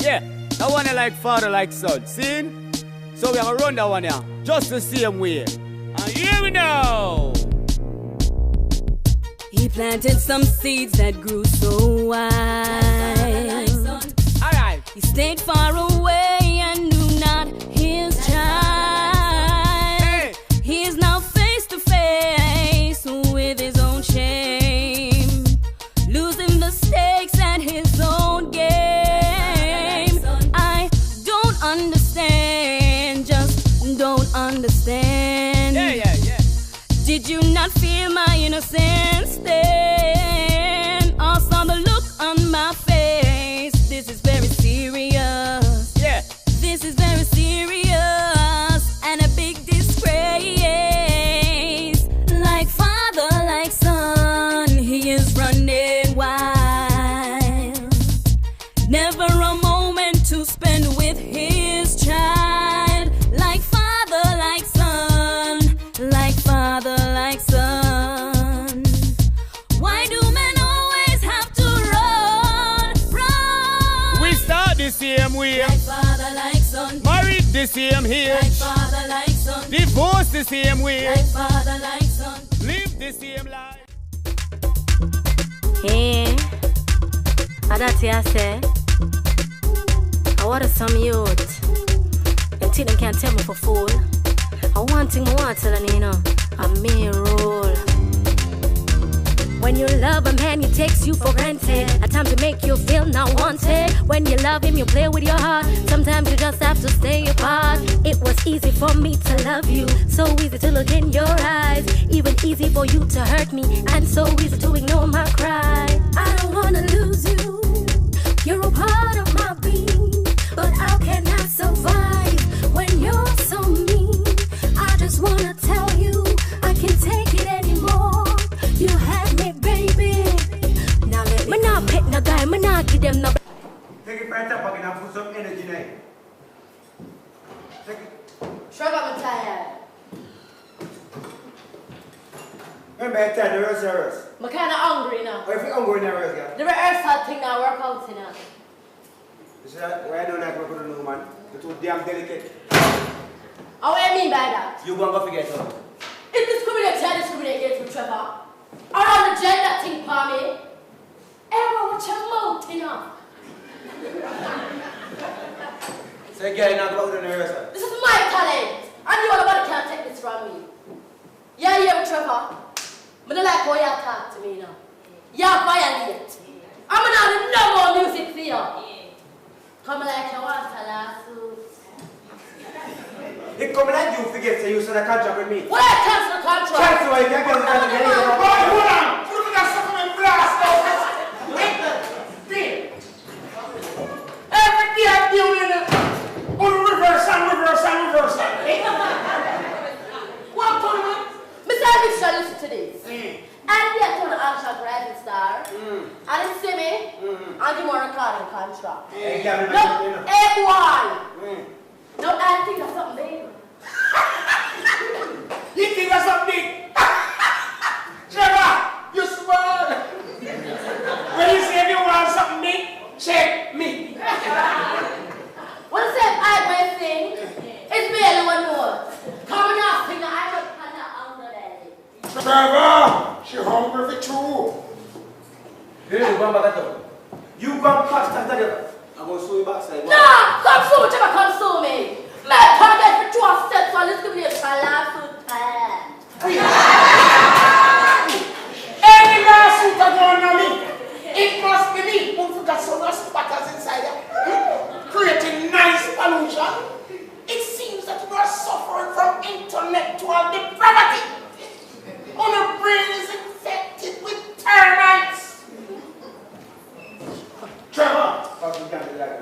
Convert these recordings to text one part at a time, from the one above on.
Yeah, that one like father like son. See? So we are gonna run that one here, just the same way. And here we know. He planted some seeds that grew so wide. Alright. He stayed far away and knew not his child. Hey. He is now face to face with his own shame, losing the stakes at his own game. I don't understand, just don't understand. Yeah. Did you not feel my innocence then? Or saw the look on my face? This is very serious. Yeah. This is very serious and a big disgrace. Like father, like son, he is running wild. Never a moment to spend with his child. Like father, like son, like father, like son. Why do men always have to run? We start the same way. Like father, like son. Married the same age. Like father, like son. Divorced the same way. Like father, like son. Live the same life. Hey, that's what I say. I want some youth. Them think them can't tell me for fool. I want thing I want to tell you, I'm me rule. When you love a man, he takes you for granted. A time to make you feel not wanted. When you love him, you play with your heart. Sometimes you just have to stay apart. It was easy for me to love you, so easy to look in your eyes. Even easy for you to hurt me, and so easy to ignore my cry. I don't wanna lose you. You're a part of my being, but how can I survive when you're so mean? I just wanna tell you, I can't take it anymore. You had me, baby. Now let me not pick no guy, me not give them no. Take it right up, I can put some energy in it. Take it. Shut up, I'm tired. Remember, I tell the rehearsals. I'm kinda hungry now. Or if you're hungry in the rehearsal, The rehearsal thing now work out now. you see that? Why don't I work with a new man? It's too damn delicate. What do you mean by that? You gonna go forget something. If discriminate, I discriminate against me, Trevor. Around the gender thing for me. Everyone watch your mouth, you know. So you get not go out in the rehearsal. This is my talent. And you nobody can't take this from me. Yeah, Trevor. I don't like how you talk to me now. You're violent. I'm not having no more music for you. Come like you want to lawsuit. It come like you forget to use the contract with me. What I cancel the contract? Cancel why you can't cancel the contract. Boy, hold on! Put that stuff in my blast now. Every day I'm doing it. Reverse and reverse and reverse. What I'm talking about? Mr. Richard, listen to this. And they told the Armstrong Rising Star. And they see me. And give me a recording contract. No, hey boy. No, I think that's something big. You think that's something? Trevor, you smart. When you say if you want something big, check me. What is that I may sing? It's me and one more. Coming up, sing the I got Panda on the day. Trevor, she hungry for two. You come past that together. I'm going to sue you backside. No, come sue me, Trevor, come sue me. Man, come get for 2 steps so let's give me a lawsuit. Any lawsuit that going on me, it must be me who got so much spatters inside there. Creating nice pollution. It seems that you are suffering from intellectual depravity. On your brain is infected with termites. Trevor, how you did that?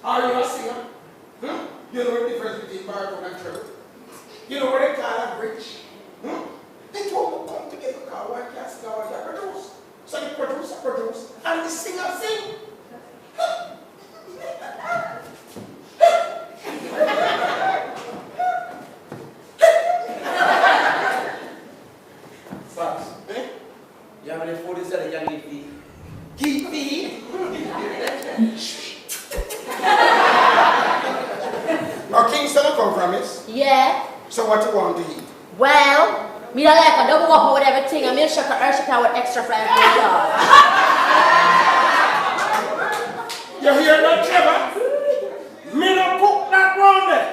Are you a singer? You know the difference between baritone and treble? You know what they call a bridge? They told them come together because one can't sing and one can't produce. So the producer produce and the singer sing. Facts. You have any food instead of you need feed? Keep feed. Now Kingston will come from this. Yeah. So what you want to eat? Well, me don't like a double whopper with everything. I mean, sugar or sugar with extra fries. You hear that, Trevor? Me don't cook that round there.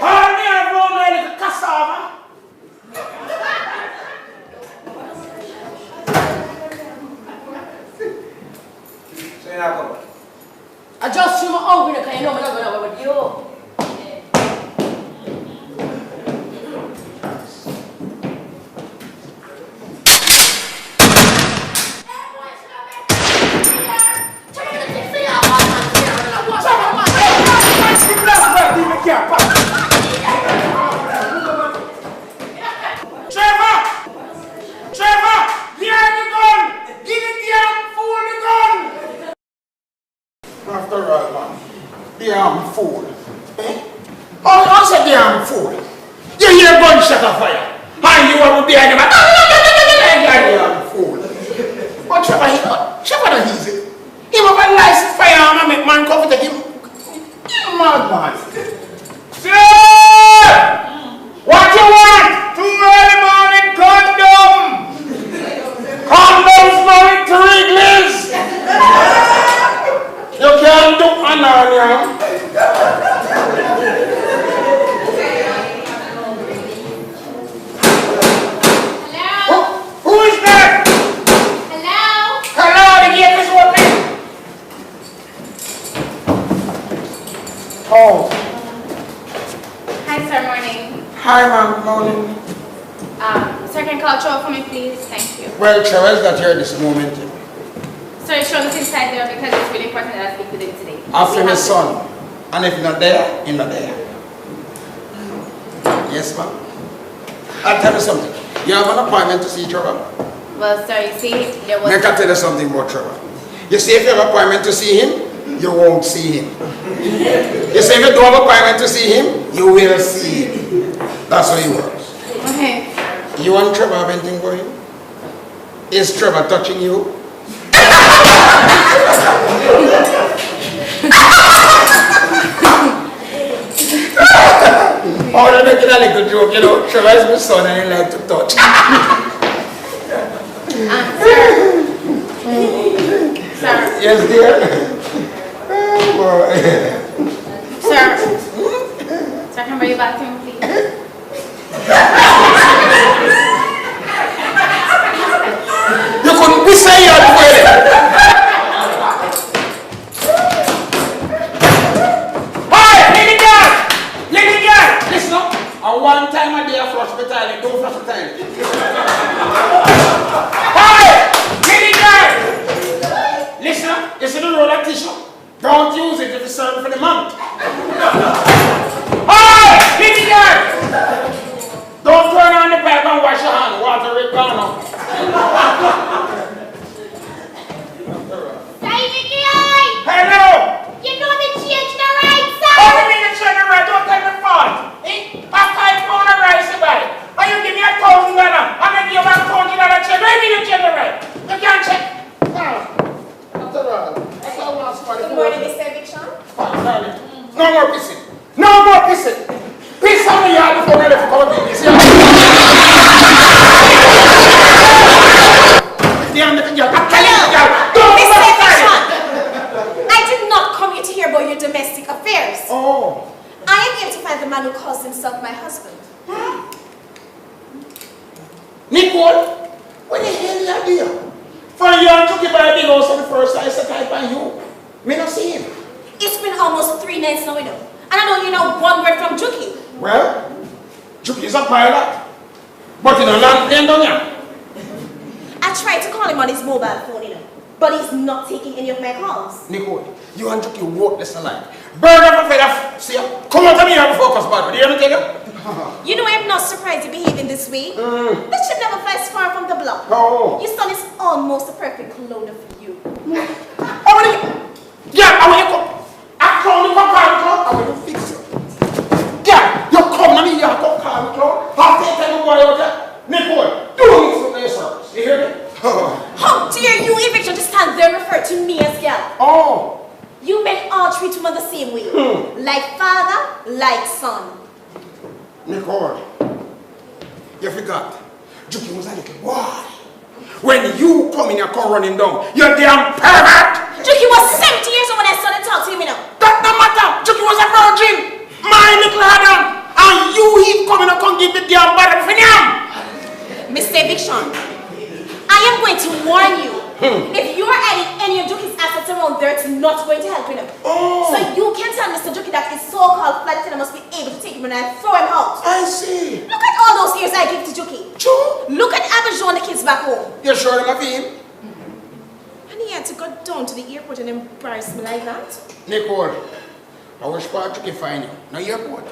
All me have round there is cassava. So you're not coming? I just feel my hungry because you know I'm not going to with you. Damn fool. Eh? Oh, I said damn fool. You hear gunshot of fire. And you are behind him. Damn fool. But Shebada easy. He have a license firearm and make man cover to him. You madman. Sir! What you want? 2 early morning condom. Condoms married to Wrigley's. You can't do another. Hello? Who is that? Hello? Hello, the gate is open. Oh. Hi, sir. Morning. Hi, ma'am. Morning. Sir, can you call Joe for me, please? Thank you. Well, Trevor's not here this moment. Sir, show us inside there because it's really important that I speak with him today. After my son. And if he's not there, he's not there. Yes, ma'am. I'll tell you something. You have an appointment to see Trevor. Well, sir, you see, there was... Make I tell you something about Trevor. You see, if you have an appointment to see him, you won't see him. You see, if you don't have an appointment to see him, you will see him. That's how he works. Okay. You want Trevor have anything for him? Is Trevor touching you? Oh, they're making a little joke, you know. Trevor is my son and he likes to touch. Sir. Yes, dear. Oh, boy. Sir. Sir, can I bring you back to him, please? You couldn't be saying that way. Listen up. And one time a day I flush the toilet, don't flush the toilet. Hey! Lady girl! Listen up. You see the roll of tissue? Don't use it if it's serving for the month. Hey! Lady girl! Don't turn on the pipe and wash your hand. Water it down now. Hello! You know the change the right side! How do you mean the change the right? Don't tell me fault. A 5 pound of rice to buy. And you give me $1,000 and then give me $1,000 check. What do you mean you change the right? You can't check. No. After all, that's how I want somebody. Good morning, Mr. Eviction. No more pissing. No more pissing. Piss on the yard before we left for our babies. Domestic affairs. Oh. I am here to find the man who calls himself my husband. Nicole, what the hell are you doing? For you took you by a big house for the first time, I said type on you. Me not see him. It's been almost 3 nights now, you know. And I don't hear no one word from Juki. Well, Juki is a pilot. But in a land plane down here. I tried to call him on his mobile phone, you know. But he's not taking any of my calls. Nicole, you and Juki worthless alike. Burn up a feather. See ya. Come out of me here before cause bad. Do you hear me tell you? You know I'm not surprised you're behaving this way. That should never fly far from the block. Oh. Your son is almost a perfect clone of you. How will you? Yeah, how will you come? I call you come call me clone. How will you fix it? Yeah, you come to me here, come call me clone. I'll take the boy out there. Nicole, do this with your service. You hear me? How dare you eviction to stand they refer to me as girl. Oh. You men all treat women the same way. Like father, like son. Nicole, you forgot. Juki was a little boy. When you come in your car running down, you're damn pervert! Juki was 70 years old when I started talking to him, you know. That no matter. Juki was a virgin. My little Adam. And you him coming and come give the damn bottle for him. Mr. Eviction, I am going to warn you. If you are adding any of Juki's assets around there, it's not going to help him. So you can tell Mr. Juki that his so-called flight attendant must be able to take him and I throw him out. I see. Look at all those years I give to Juki. True. Look at Abajo and the kids back home. You're sure I'm a him? And he had to go down to the airport and embarrass me like that. Nicole, I wish part Juki find you. Now airport.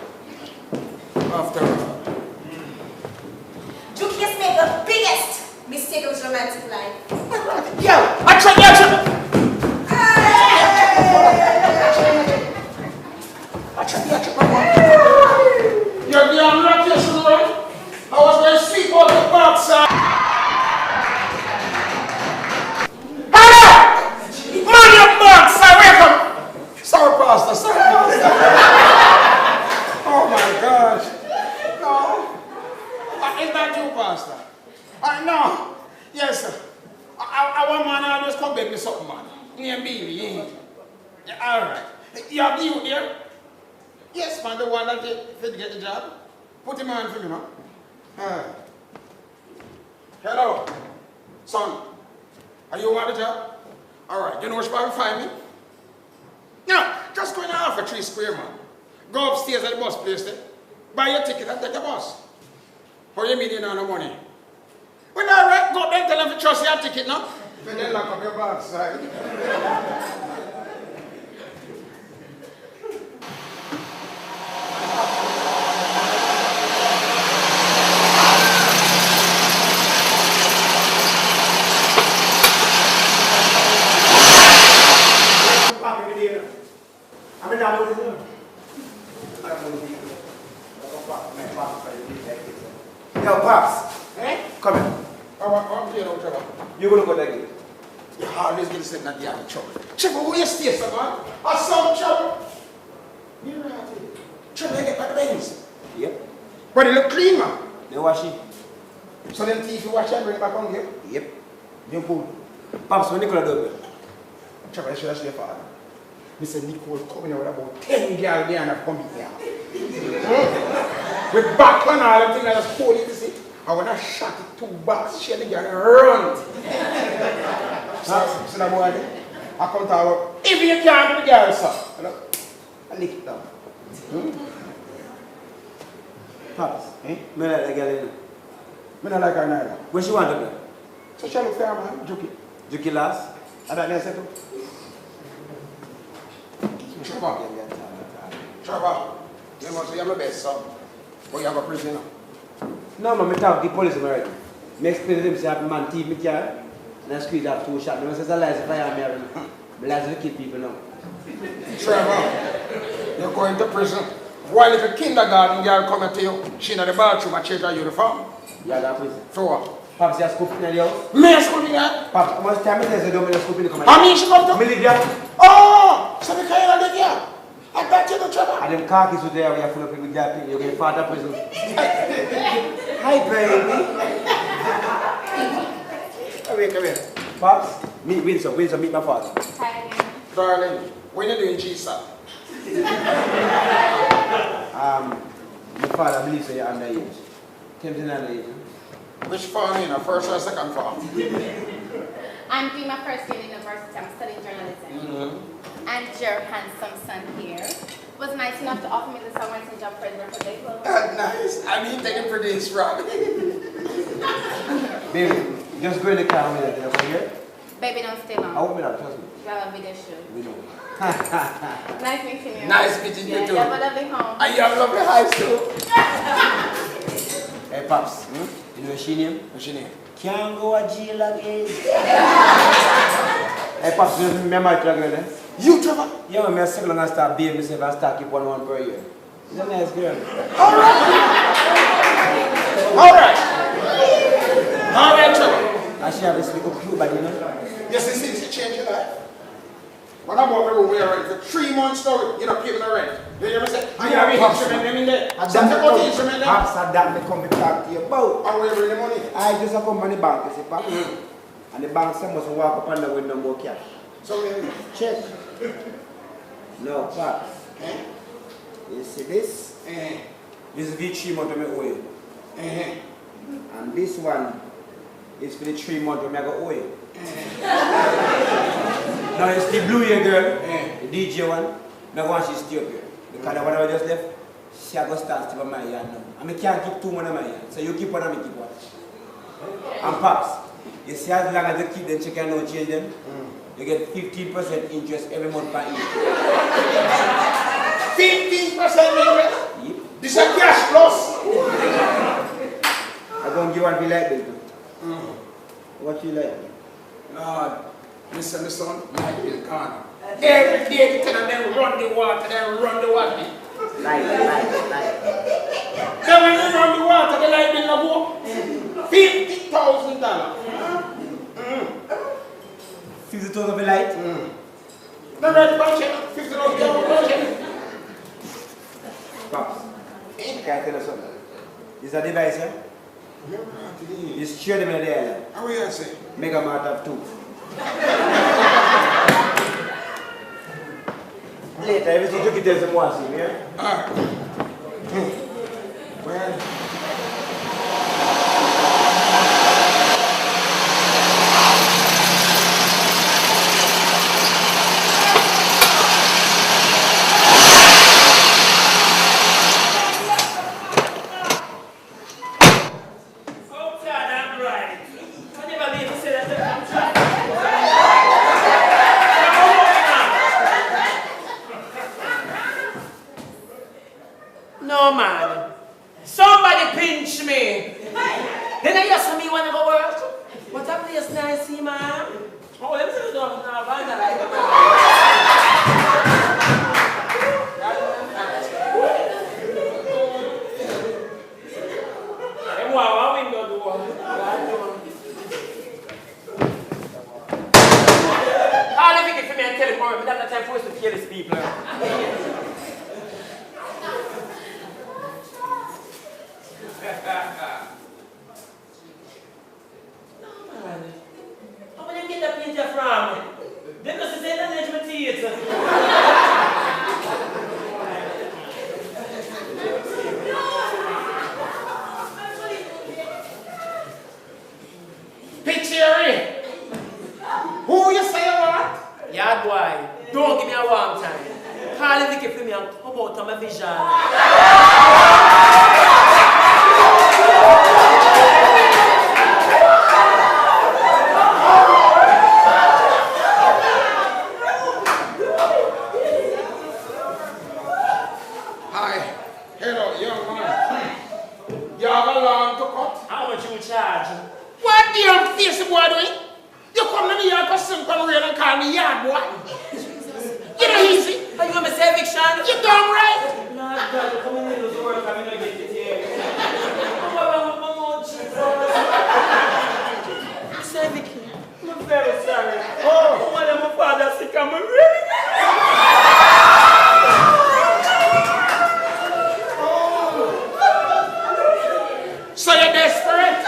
After all. Juki has made the biggest mistake of his romantic life. Yeah, I tried. You're the unluckiest in the world. I was going to sleep on the backside. Hello! Man, your backside, welcome. Sorry, Pastor. Sorry, Pastor. Oh my gosh. No. Is that you, Pastor? No. Yes, sir. I want man always come back with something, man. Name baby, yeah, all right. You have the youth here? Yes, man, the one that fit get the job. Put him on for me, man. Hello, son. Are you want the job? All right. You know where you find me? No, just go in half a 3 square, man. Go upstairs at the bus place there. Buy your ticket and take the bus. How you mean you don't have no money? Well, all right, go there and tell them to trust your ticket, no? Then they lock up your backside. Yo, Pops. Eh? Come here. I'm here, no trouble. You're going to go there again. You always get said that you're in trouble. Trouble, who you stay, sir, man? I saw trouble. You're right. Trouble, you get by the Benz. Yep. But it look clean, man. They wash it. So then thief you wash and bring it back on here? Yep. You're cool. Pops, when Nicola do it? Trouble, I should ask your father. Mr. Nicole coming out with about 10 girls there and I've come here. With back and all the things I just pulled it, you see. And when I shot it 2 backs, she had the girl run. So that boy, I come to her, if you can't do the girl, sir. I lick it down. Pops, me like that girl in. Me not like her neither. Where she want to go? So she look fair, man. Juki. Juki last? And that then settle. Trevor. Trevor. You must be my best son. But you have a prisoner. No, man, I talk to the police already. I explain to them, say, I man thief my car, and I squeeze out 2 shots. I say, it's a license if I am here. I license to kill people now. Trevor, you're going to prison. While if a kindergarten girl come to you, she in the bathroom and change her uniform. Yeah, that prison. For what? Pops, you're scooping in the house? Me a scooping that? Pops, how much time is there? Don't make scooping in the come How many she come to? Me live here. Oh! So the kind of live here? I bet you do, Trevor. And them khakis with there, we are full of people with their people. You get father prison. Hi, baby. Come here. Pops, meet Wilson. Wilson, meet my father. Hi. Darling, when you doing cheese, sir? My father believes that you're underage. 10 underage. Which farm, you know, first or second farm? I'm doing my first year in university. I'm studying journalism. And your handsome son here was nice enough to offer me the songwriting job for his birthday. Nice. I mean, taking for this, Rob. Baby, just go in the car with it over here. Baby, don't stay long. I won't be there, trust me. You have a video shoot. We know. Nice meeting you. Nice meeting you too. You have a lovely home. And you have a lovely house too. Hey, Pops, you know what she name? What's your name? Can't go a jail again. Hey, Pops, you know me married to a girl, eh? You, Trevor? Yeah, man, I second long I start being myself and start keep one per year. She's a nice girl. All right. All right. All right, Trevor. And she obviously look cute, but you know. You see, since you change your life. When I bought the room we are renting for 3 months now, you're not paying the rent. You hear me say? And you have an instrument them in there. So take out the instrument them. Pops, that me come to talk to you about. And where you bring the money? I just have come on the bank, you see, Pop. And the bank said must walk up on the with no more cash. So we check. No, Pops. You see this? This is the 3 months I owe you. And this one is for the 3 months I go owe you. Now it's the blue here girl, the DJ one. Now go and she stay up here. Because the one I just left, she has to stand still on my yard now. And I can't keep 2 months on my yard. So you keep one and I keep one. And Pops, you see as long as you keep them, chicken don't change them, you get 15% interest every month per each. 15% interest? Yep. This is a cash plus. I'm going to give one for light bill too. What you like? Lord, listen, my son, light bill gone. Every day you tell them they run the water. Then when you run the water, the light bill no go. $50,000. $50,000 for light? No red budget, $50,000 budget. Pops, can I tell you something? This is a device, eh? You share them in the island. How will you say? Mega Mart have 2. Later, everything you can tell them once, yeah? Alright. Well. No man. Somebody pinch me. Then I just me want to go work. What a place nice, see man. Oh, let me see the dog now. Find that I'll leave it for me and tell him more. We don't have time for us to kill these people. Who you say you want? Yeah, boy. Don't give me a warm time. Call him for me and come out of my vision. Hi. Hello, young man. You have a lawn to cut? How much you charge? What damn face boy doing? You come to me here and sing from rain and call me yard boy. You know easy. Are you going to say eviction? You damn right. Lord God, you come in here to work and I'm going to get it here. You say eviction? I'm very sorry. Oh, my father sick, I'm really. So you're desperate?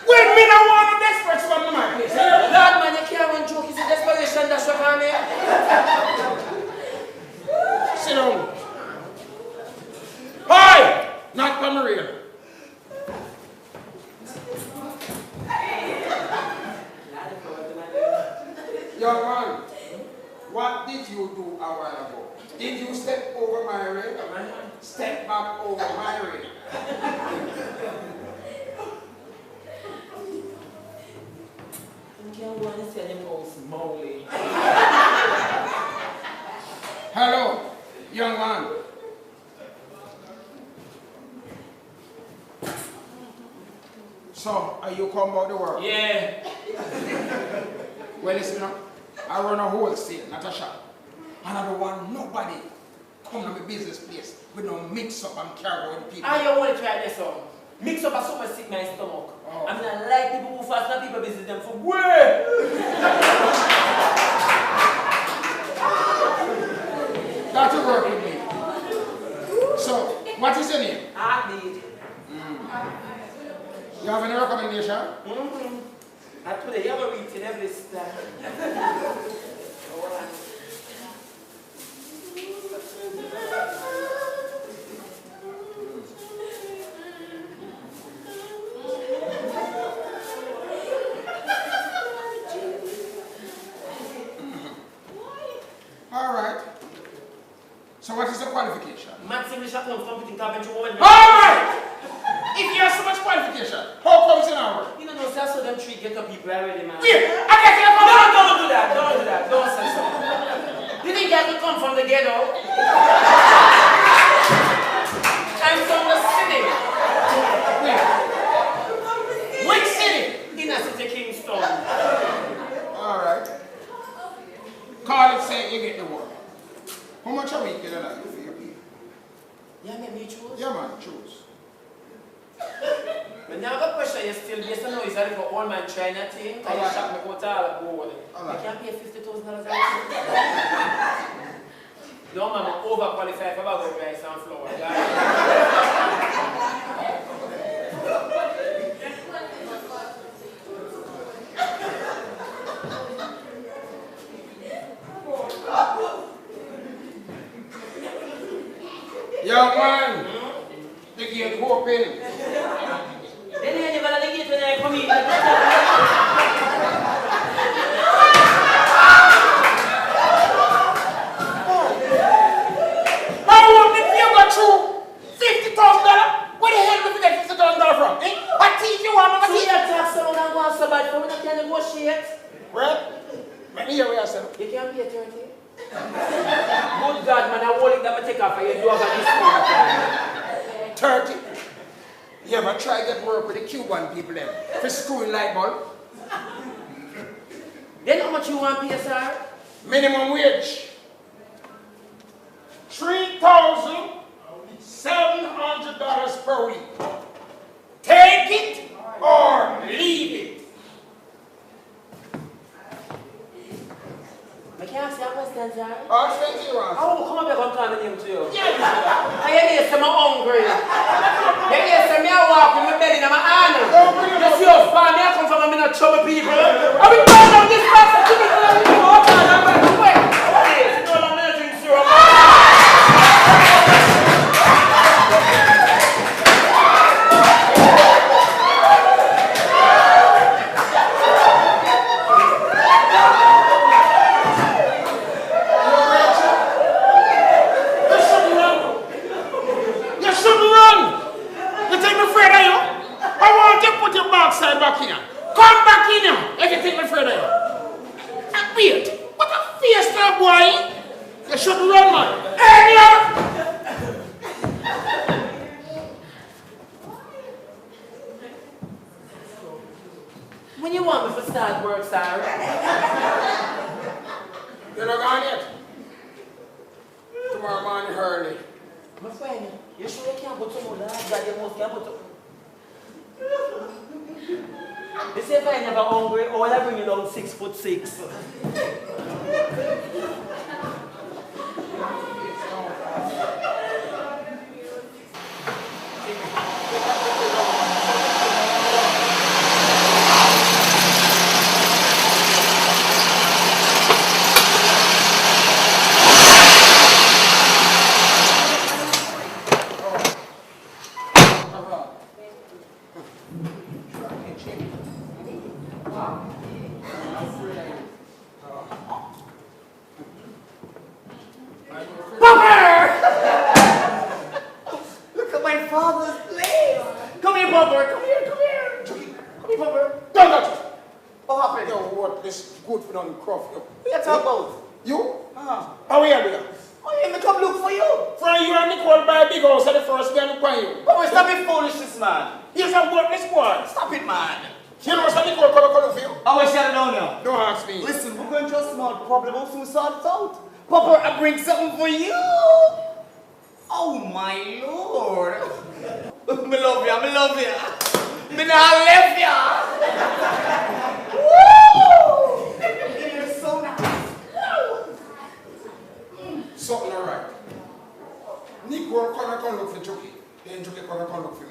When me no want a desperate from the man. Lord man, you can't run joke. It's a desperation that's what I'm here. Sit down. Hi! Not from the real. Young man, what did you do a while ago? Did you step over my rail? Step back over my rail. Hello, young man. So, are you come about the world? Yeah. Well, listen up. I run a wholesale, not a shop. And I don't want nobody come to my business place with no mix up and carry with people. How you want to try this on? Mix up a so much sick in my stomach. Oh. I mean, I like people who fast and people visit them for where? That will work with me. So, what is your name? Heartbeat. You have any recommendation? I today you have a reach in every style. All right. So what is the qualification? Maths English at home, computing, carpentry, woman. All right! If you have so much qualification, how comes in our work? You know, no, that's so them three get up people already, man. Yeah, I guess you have don't do that, don't do that, don't say so. You think I could come from the ghetto? I'm from the city. Where? Which city? In a city, Kingston. All right. Call it, say you get the work. How much a week you gonna do for your people? Yeah, maybe you choose? Yeah, man, choose. But now the pressure you still based on noise for all man China thing. I just shot my hotel board. I can't pay $50,000 a week. No, man, I'm overqualified for about rice and flour. Young man, the gate open. Then you never let the gate when I come in. How long did you go through $50,000? Where the hell did you get $50,000 from? Eh? What teeth you want? See that tax someone and go on so bad for me, I can't negotiate. Well, let me hear what you say. You can't pay 30. Good God, man, I won't let them take off and you do have a discount. 30? You ever try to get work with the Cuban people then? For screwing light bulb? Then how much you want pay, sir? Minimum wage. $3,700 per week. Take it or leave it. I can't say a question, sir. I'll send you one. Oh, come up here, come call me name to you. Yeah, I hear I'm hungry. You hear me, I walk with my belly in my hand. You see how far me I come from, I'm in a trouble people. I will burn down this person to me. Oh, God, I'm going to wait. Hey, no, I'm not drinking syrup. Back here. Come back in here. Everything my friend here. And wait. What a face there, boy. You shouldn't run, man. Hey, When you want me to start work, sir? You're not gone yet. Tomorrow morning early. My friend, you sure you can't put some more that you most can't put some. They say if I never hungry, or will I bring you down 6'6". Look at my father's place. Come here, Bubber. Come here. Come here, Bubber. Don't touch it. What happened? Yo, what? This good for them cruff. What you talking about? You? How are you doing? Oh, yeah, me come look for you. From you and Nicole buy a big house at the first day I look for you. Bubber, stop it foolishness, man. Here's a worthless boy. Stop it, man. You know what's Nicole come for you? I wish I known you. Don't ask me. Listen, we're going through a small problem. We'll soon sort it out. Papa, I bring something for you. Oh, my Lord. Me love ya. Me not left ya. Woo! It is so nice. Something alright. Negro come look for Jokey. Then Jokey come look for me.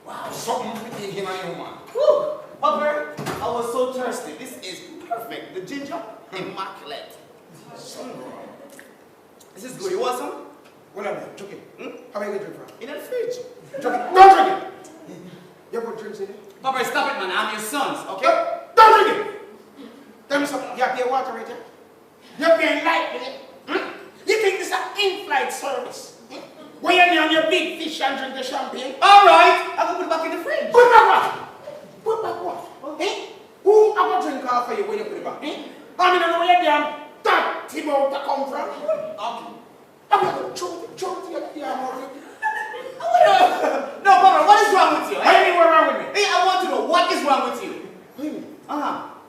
Wow, something between him and you, man. Woo! Papa, I was so thirsty. This is perfect. The ginger, immaculate. This is good. You want some? What am I? Jokey. How are you going to drink from? In the fridge. Jokey, don't drink it. You put drinks in it? Papa, stop it, man. I'm your sons, okay? Don't drink it. Tell me something. You pay water right here? You're paying light with it. You think this is an in-flight service? When you're on your big fish and drink the champagne? All right. I will put it back in the fridge. Put back what? Put back what? Who have a drink off for you when you put it back? I mean, I know where your damn dirty mouth to come from. Okay. I'm going to throw it to your damn mouth. No, Papa, what is wrong with you? What do you mean what's wrong with me? Hey, I want to know what is wrong with you.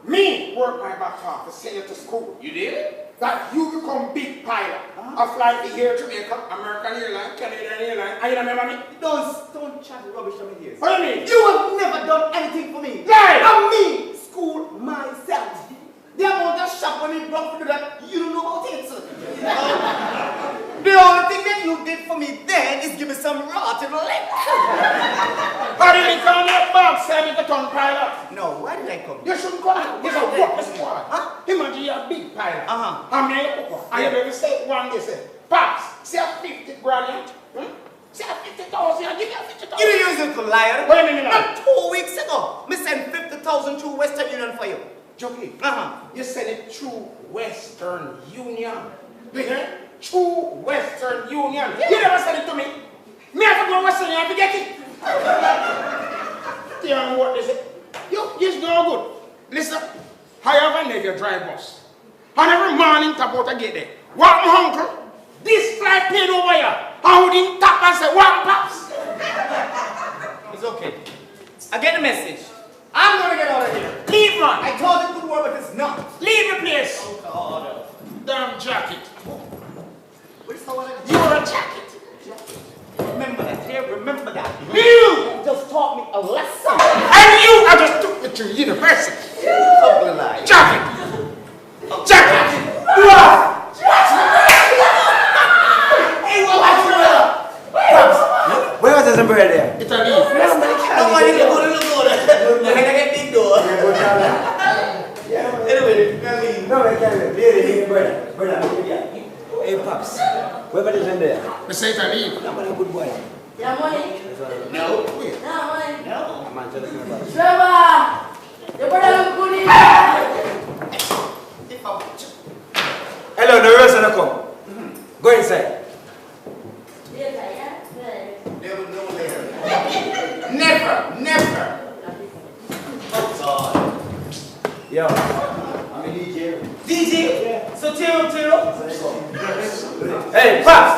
Me work my back off to send you to school. You did? That you become big pilot. I fly to here, Jamaica, American Airlines, Canadian Airlines. Are you remember me? Don't chat rubbish on me here. What do you mean? You have never done anything for me. Lie! I'm me, school myself. The amount of shop when you brought to do that, you don't know about it, sir. The only thing that you did for me then is give me some rotten lick. How did you come your box saying you turn pilot? No, why did I come? You shouldn't come. You should work the squad. Imagine you're a big pilot. I'm here. And you never say one day, say, Pops, say a 50 grand. Say a 50,000, I give you a 50,000. You use it to liar. What do you mean? Not 2 weeks ago, me sent 50,000 through Western Union for you. Jokey, you send it through Western Union. You hear? Through Western Union. You never send it to me. Me have to go to Western Union to get it. You know what is it? You're no good. Listen, I have a nigga drive bus. And every morning about to get there. What my uncle? This fly plane over here. I wouldn't tap and say, what Pops? It's okay. I get the message. I'm gonna get out of here. Leave, man. I told it could work, but it's not. Leave the place. Oh, God. Damn jacket. What is that one? You're a jacket. Remember that, here, remember that. You just taught me a lesson. And you, I just took you to university. Ugly lie. Jacket. Jacket. Hey, what's where was this umbrella there? It's a leaf. No, I need to go to the door. I get big door. Anyway, no, I can't. Really, brother. Hey, Pops. Where is in there? I say it's a leaf. I'm a good boy. Yeah, money. No. Yeah, money. No. I'm not telling you about it. Trevor! Your brother look good in Hello, the rest of the come. Go inside. Never. Oh, God. Yo, I'm a DJ. DJ? Yeah. So, Tiro. Hey, Pops!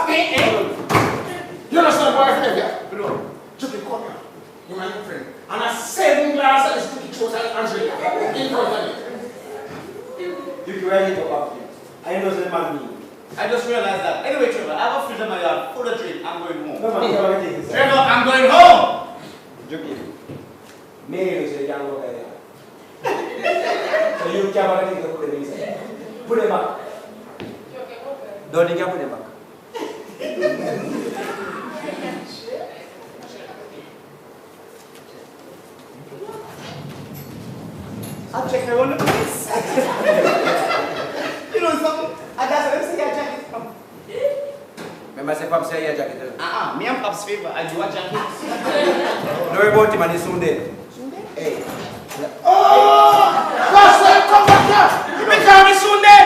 You're not some boyfriend, yeah? No. Jokey, come here. You're my friend. And a 7 glass of this cookie chose and Andrea in front of you. You can ready to up here. I know the man me. I just realized that. Anyway, Trevor, I have a fridge in my yard full of drink. I'm going home. Come on, take this. Trevor, I'm going home! Jokey. Me, you say, young guy. So you can't take the food inside. Put it back. Don't you put it back. I'll check around the place. You know something? I got to see your jacket. Remember, say, Pops, say your jacket. Me and Pop's favor. I do a jacket. Don't worry about him, and he's soon dead. Hey. Oh! That's why come back here. Because me soon dead.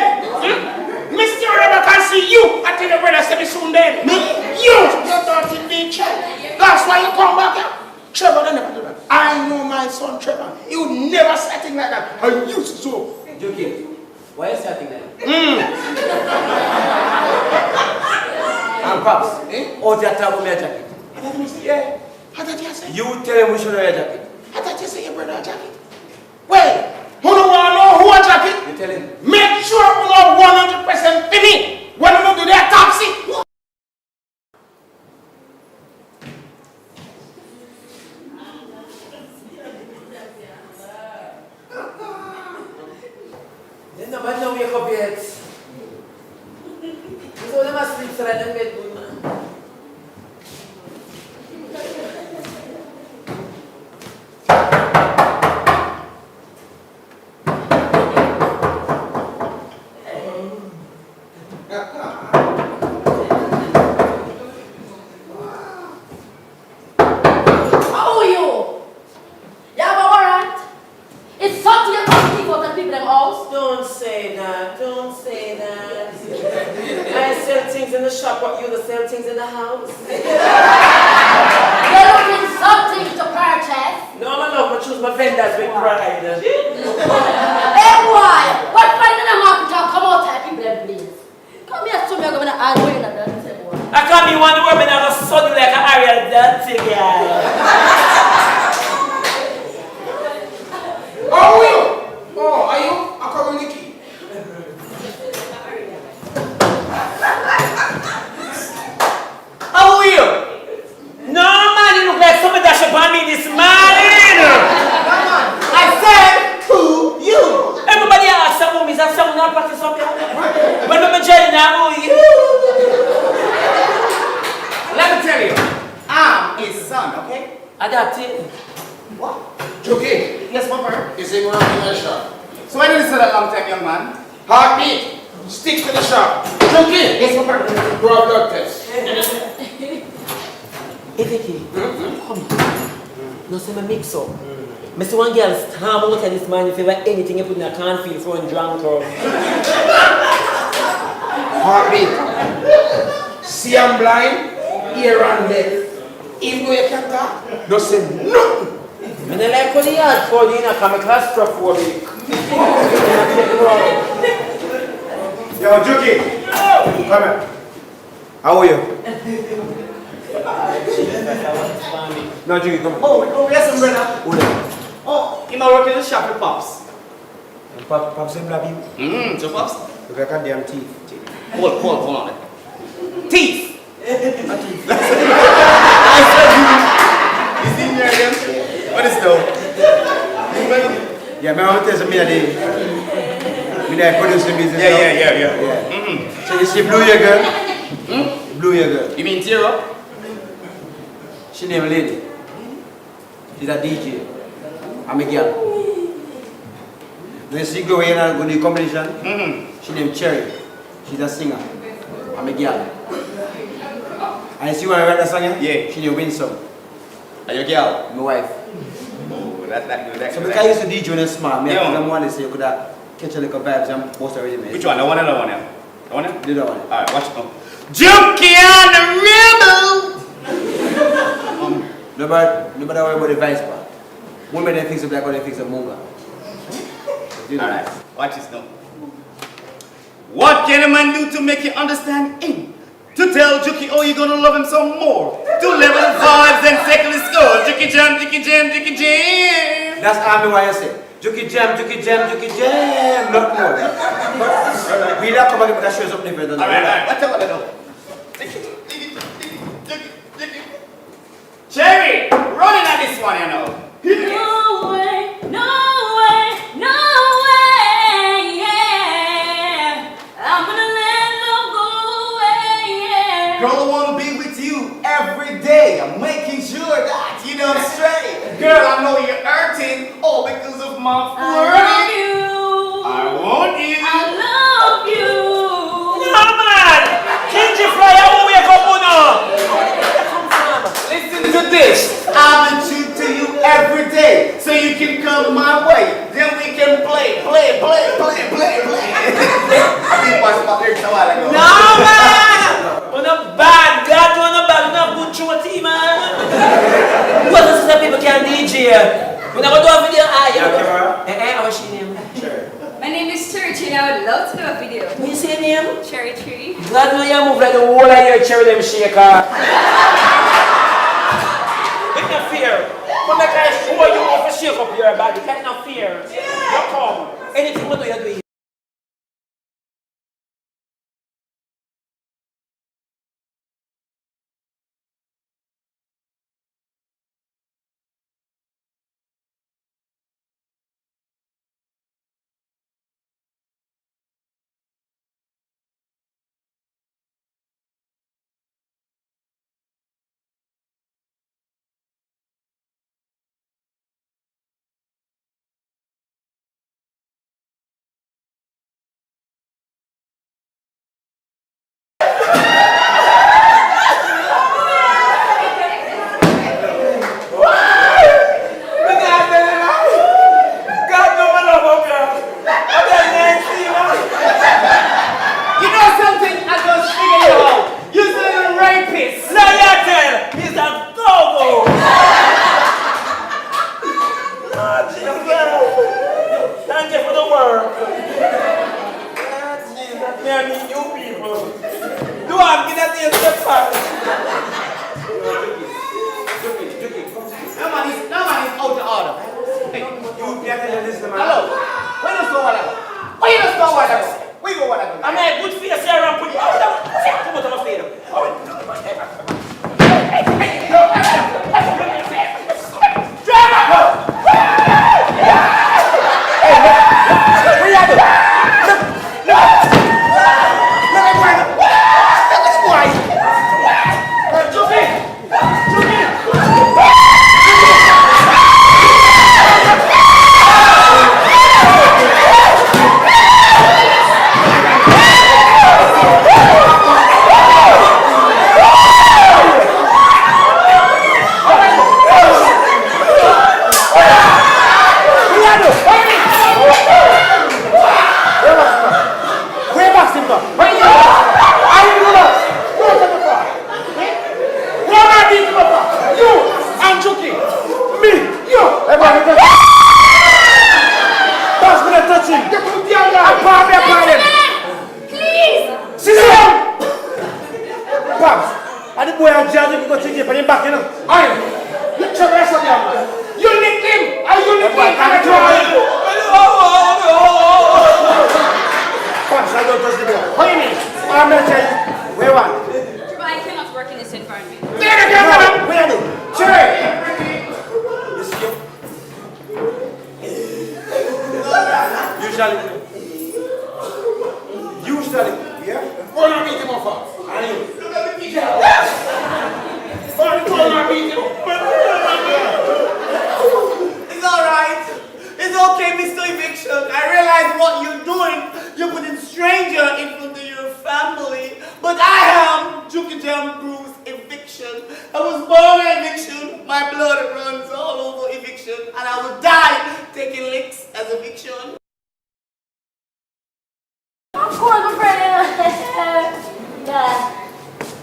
Mr. Rebecca can see you. I tell your brother, say me soon dead. Me? You dirty bitch. That's why you come back here. Trevor, don't never do that. I know my son Trevor. He would never say a thing like that. I used to. Jokey, why are you starting that? And Pops, oh, you tell me your jacket. I thought you say, yeah. I thought you say. You tell him we should wear your jacket. I thought you say your brother a jacket. Wait, who don't want to know who a jacket? You tell him. Make sure we know 100% for me. When we do their taxi. Nobody don't wake up yet. So them asleep so that them get good, man. Don't say that. Don't say that. I sell things in the shop, what you to sell things in the house? You're looking something to purchase. No, I love to choose my vendors with pride. Hey boy, what fun in the market come out to people and please. Come here, so I'm going to add way in that boy. I can't be one woman that was suddenly like an Ariel dancing guy. How are you? Oh, are you? I'm coming with the key. How are you? No man, you look like somebody that should buy me this morning. I said to you. Everybody asks about me, is that someone not practice up here? When I'm joining now, who are you? Let me tell you, I'm his son, okay? Adapt it. What? Juki, Yes, Papa. is it working in the shop? So why did you say that long time, young man? Heartbeat, stick to the shop. Juki, Yes, Papa. do a blood test. Hey Vicky, come here. No, see my mix up. I see one girl stand out at this man if ever anything you put in a cornfield for a drunk or... Heartbeat. See I'm blind, ear and deaf. Even though you can talk, don't say nothing. I don't like how the yard for you, I'm claustrophobic. Yo, Juki. Come here. How are you? No, Juki, come on. Oh, yes, brother. Who there? Oh, you might work in the shop with Pops. Pops and Blabby. So Pops? Look like a damn thief. Hold on. Teeth. I said you. You see me again? What is that? Yeah, man, I'm telling me that they produce the business. Yeah. So you see Blue, your girl? Blue, your girl. You mean tear up? She named Lady. She's a DJ. I'm a girl. When she go in and go to the competition, she named Cherry. She's a singer. I'm a girl. And you see when I write the song? Yeah. She named Winsome. Are you a girl? My wife. Oh, that's good. So because I used to DJ when I was small, I want to say you could catch a little vibes and post already. Which one? The one or the one? The one? The other one. Alright, watch it now. Junkie and the rebel! Nobody worry about the vice part. Women they fix up like how they fix up Munga. Alright, watch this now. What can a man do to make you understand him? To tell Juki, oh, you're gonna love him some more. To level the vibes and settle the score. Juki jam, Juki jam, Juki jam. That's all me why I say. Juki jam, Juki jam, Juki jam. Not more. But we don't come back because shows up different. Alright, watch out what I do. Cherry, running at this one, you know. No way, yeah. I'm gonna let love go away, yeah. Girl, I wanna be with you every day. I'm making sure that you know I'm straight. Girl, I know you're hurting all because of my flirting. I want you. I love you. No man! Kinji fry, I won't wake up now! Listen to this. I've been true to you every day, so you can come my way. Then we can play. I think what's about there a while ago. No man! We're not bad, God, we're not bad, we're not good through a team, man. What does that people can DJ? We're not going to do a video. I was she name. My name is Cherry Tree and I would love to do a video. What you say name? Cherry Tree. God know you move like the whole of your cherry them shaker. It's not fear. But like I show you how to shake up your body. It's not fear. You come. Anything we do, you do it. Thank you for the work. Jesus, me and you people. Do I get that in the past? No man is out of order. Hey, You better listen, man. hello. Where does go what I go? Where does go what I go? Where go what I go? I made good face here and put it out. Come on, my face.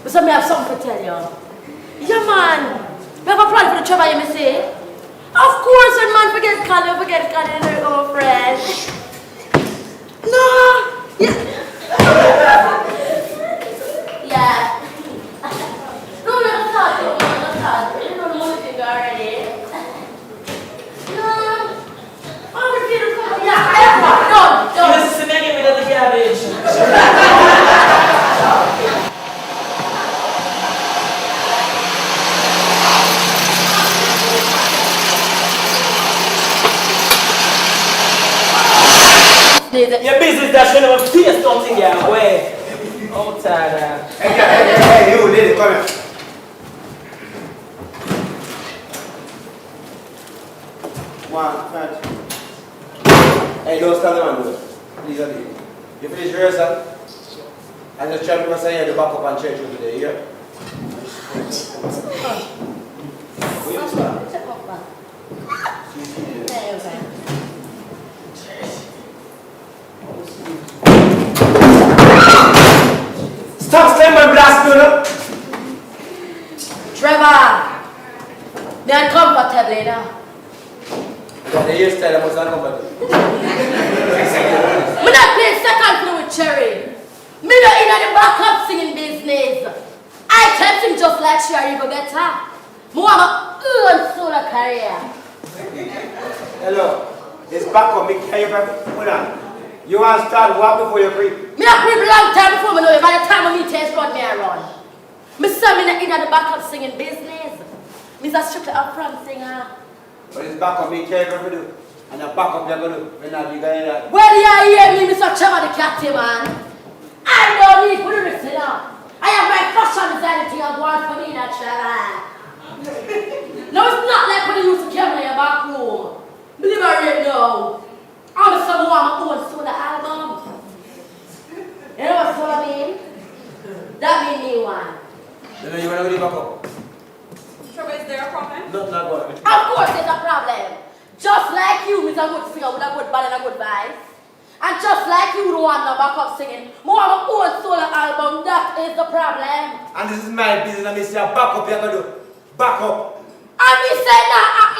So me have something to tell you. Yeah man, we have a plan for the Trevor, you may say. Of course when man forget Colin, they're our friends. No! Yeah. Yeah. No, let's talk. You know the money thing already. No. I'm going to come. Yeah, done. You listen to me, give me the garbage. Your business that should have face something your way. Outside. Hey, you lady, come here. One, two. Hey, don't stand around, bro. Please, Ali. You finish rehearsal? And just try to say the back up and church over there, yeah? Where you start? Stop saying my blast, brother. Trevor, they are comfortable now. Yeah, the hairstyle was uncomfortable. I'm not playing second fiddle with Cherry. Me not in the backup singing business. I can sing just like she or even better. I want my own solo career. Hello, it's back on me. Can you hold on? You want to start walk before you creep? Me a creep long time before me know you. By the time I taste run, me a run. Me say me not in the backup singing business. Me's a strictly upfront singer. But it's back on me. Can you do? And the back up you're going to do. When I be going there. Well, you hear me, Mr. Trevor the Catty man. I don't need for the rest now. I have my fashion designer thing I want for me, that Trevor. No, it's not like when you used to come in your back room. Believe me right now. I'm a son who want my own solo album. You know what solo mean? That mean me one. Then you want to go back up? Trevor, is there a problem? Not going. Of course there's a problem. Just like you, Mr. Good singer with a good band and a good vibe. And just like you don't want no backup singing, more of my own solo album, that is the problem. And this is my business, and I say back up, you're going to do. Back up. And me say that happen.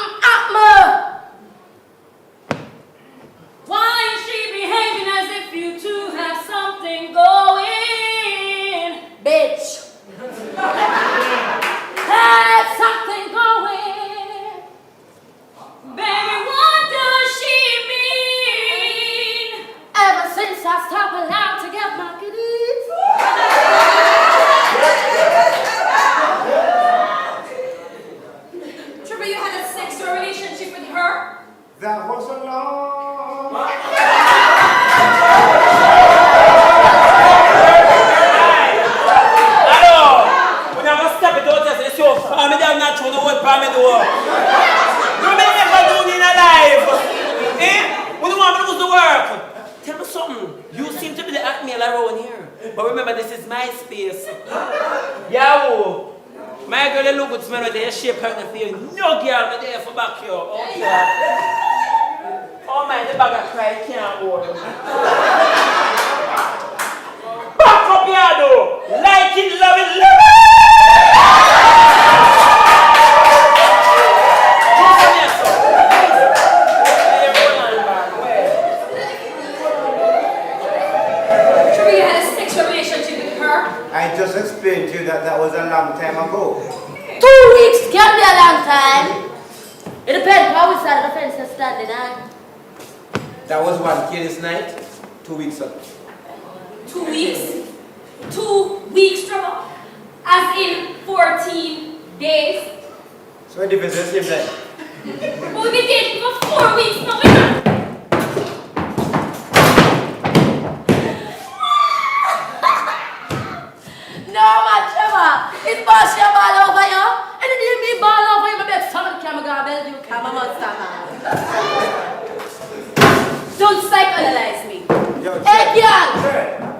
That was a long. Hello! When I was stop it out, I said, so, I'm not trying to work, I'm door. You may never do it in a life. Eh? When you want me to lose the work, tell me something. You seem to be the acmeal around here. But remember, this is my space. Yahoo! My girl, they look good smell right there, shape hurt the feel. No girl, me there for back here. Okay. Oh man, the bag of cry can't hold. Back up here though! Like it, love it, love it! Sure, you had a sexual relationship with her? I just explained to you that was a long time ago. 2 weeks can be a long time. It depends how we side of the fence is standing on. That was one careless night, 2 weeks ago. 2 weeks? 2 weeks, trouble? As in 14 days? So it is the same time. But we've been dating for 4 weeks, no, we're not. No, man, Trevor. It's boss your ball over you. And then you me ball over you, maybe someone can go bell you come a monster, man. Don't psychoanalyze me. Yo, Hey, girl.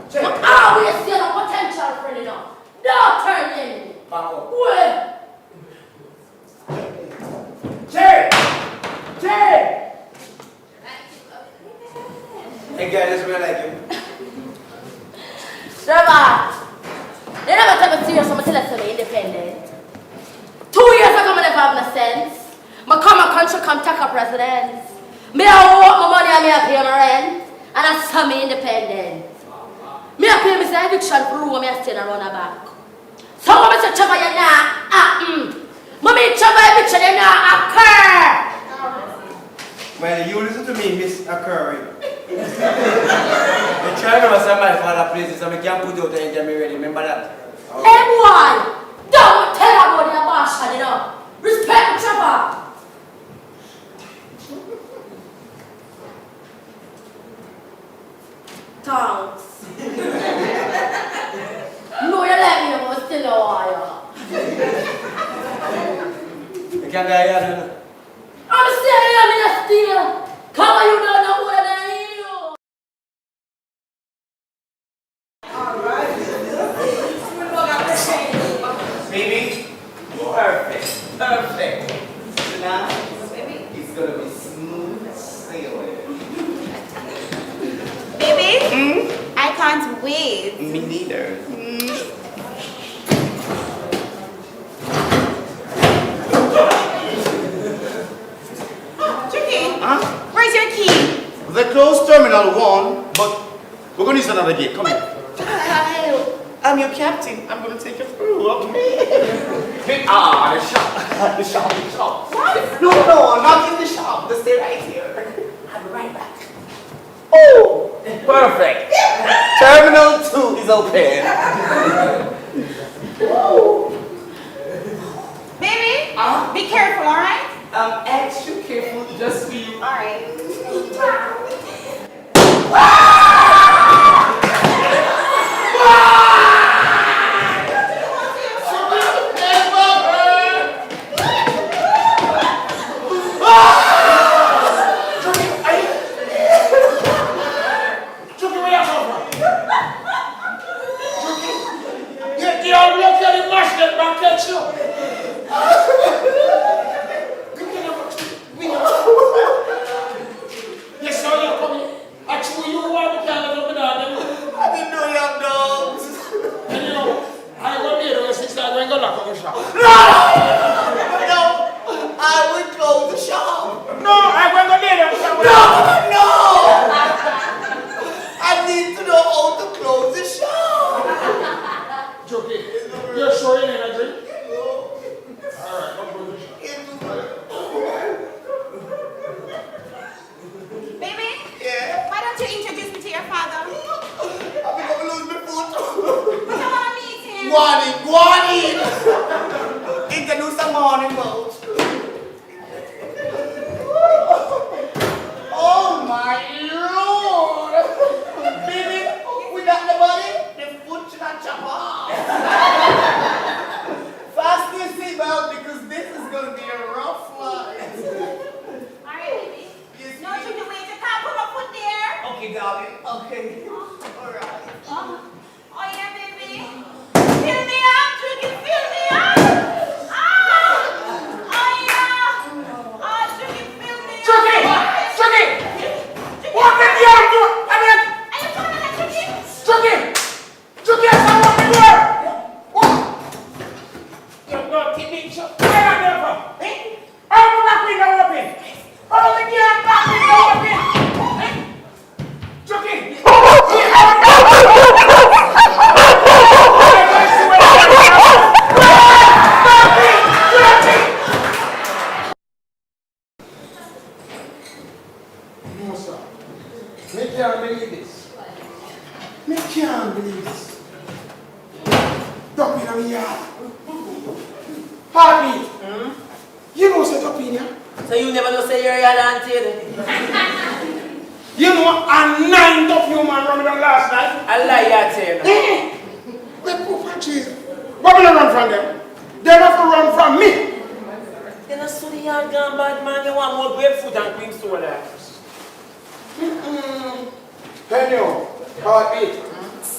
Check. I'm always see a potential friend, you know. Don't turn me in. Wait. Check. Hey, girl, this man like you. Trevor. They never take me serious, I'm telling me independent. 2 years ago, I never have no sense. I come a country, come take up residence. Me I work my money and me I pay my rent. And I saw me independent. Me I pay me say eviction for room, me I stay around the back. So when I say Trevor, you know, Mommy, Trevor eviction, you know, occur. Well, you listen to me, Miss Occurring. The child was my father places, and I can't put out and get me ready. Remember that? Hey boy, don't tell about your boss, you know. Respect Trevor. Thanks. No, you let me know, still a while. You can't get here. I'm still here, I'm still. Come on, you don't know where I am. Baby, perfect. Tonight, it's gonna be smooth sailing. Baby, I can't wait. Me neither. Tricky, Huh? where's your key? They closed Terminal 1, but we're gonna use another gate. Come here. I'm your captain. I'm gonna take you through, okay? The shop. The shop. What? No, not in the shop. Just stay right here. I'll be right back. Oh, perfect. Terminal 2 is open. Baby, be careful, alright? I'm extra careful just for you. Alright. Yes, sir, you're coming. Actually, you want to carry them down. I didn't know you have dogs. And you know, I go there to sister, I'm going to lock up the shop. No, I will close the shop. No, I'm going to go there. No. I need to know how to close the shop. Jokey, you're sure you need a drink? All right, I'll close the shop. Baby, Yeah. why don't you introduce me to your father? I'm gonna lose my foot. I want to meet him. Go on in. Introduce the morning boat. darling. Okay. Alright. Oh yeah, baby. Fill me up, Tricky, fill me up. Oh yeah. Oh, Tricky, fill me up. Tricky! What did you do? I mean, Are you coming at Tricky? Tricky, I saw what you were. What? You're not kidding, Chuck. Where are you from? All the back window open. All the back window open. Tricky! No, sir. Me can't believe this. Me can't believe this. Duck in a yard. Harvey, you know set up in here. So you never know say you're your auntie. You know a 9 of human running down last night. I lie you tell you. They put for Jesus. What will I run from them? They have to run from me. Then I saw the yard gone bad man, you want more grapefruit and cream soda. Penny, Heartbeat.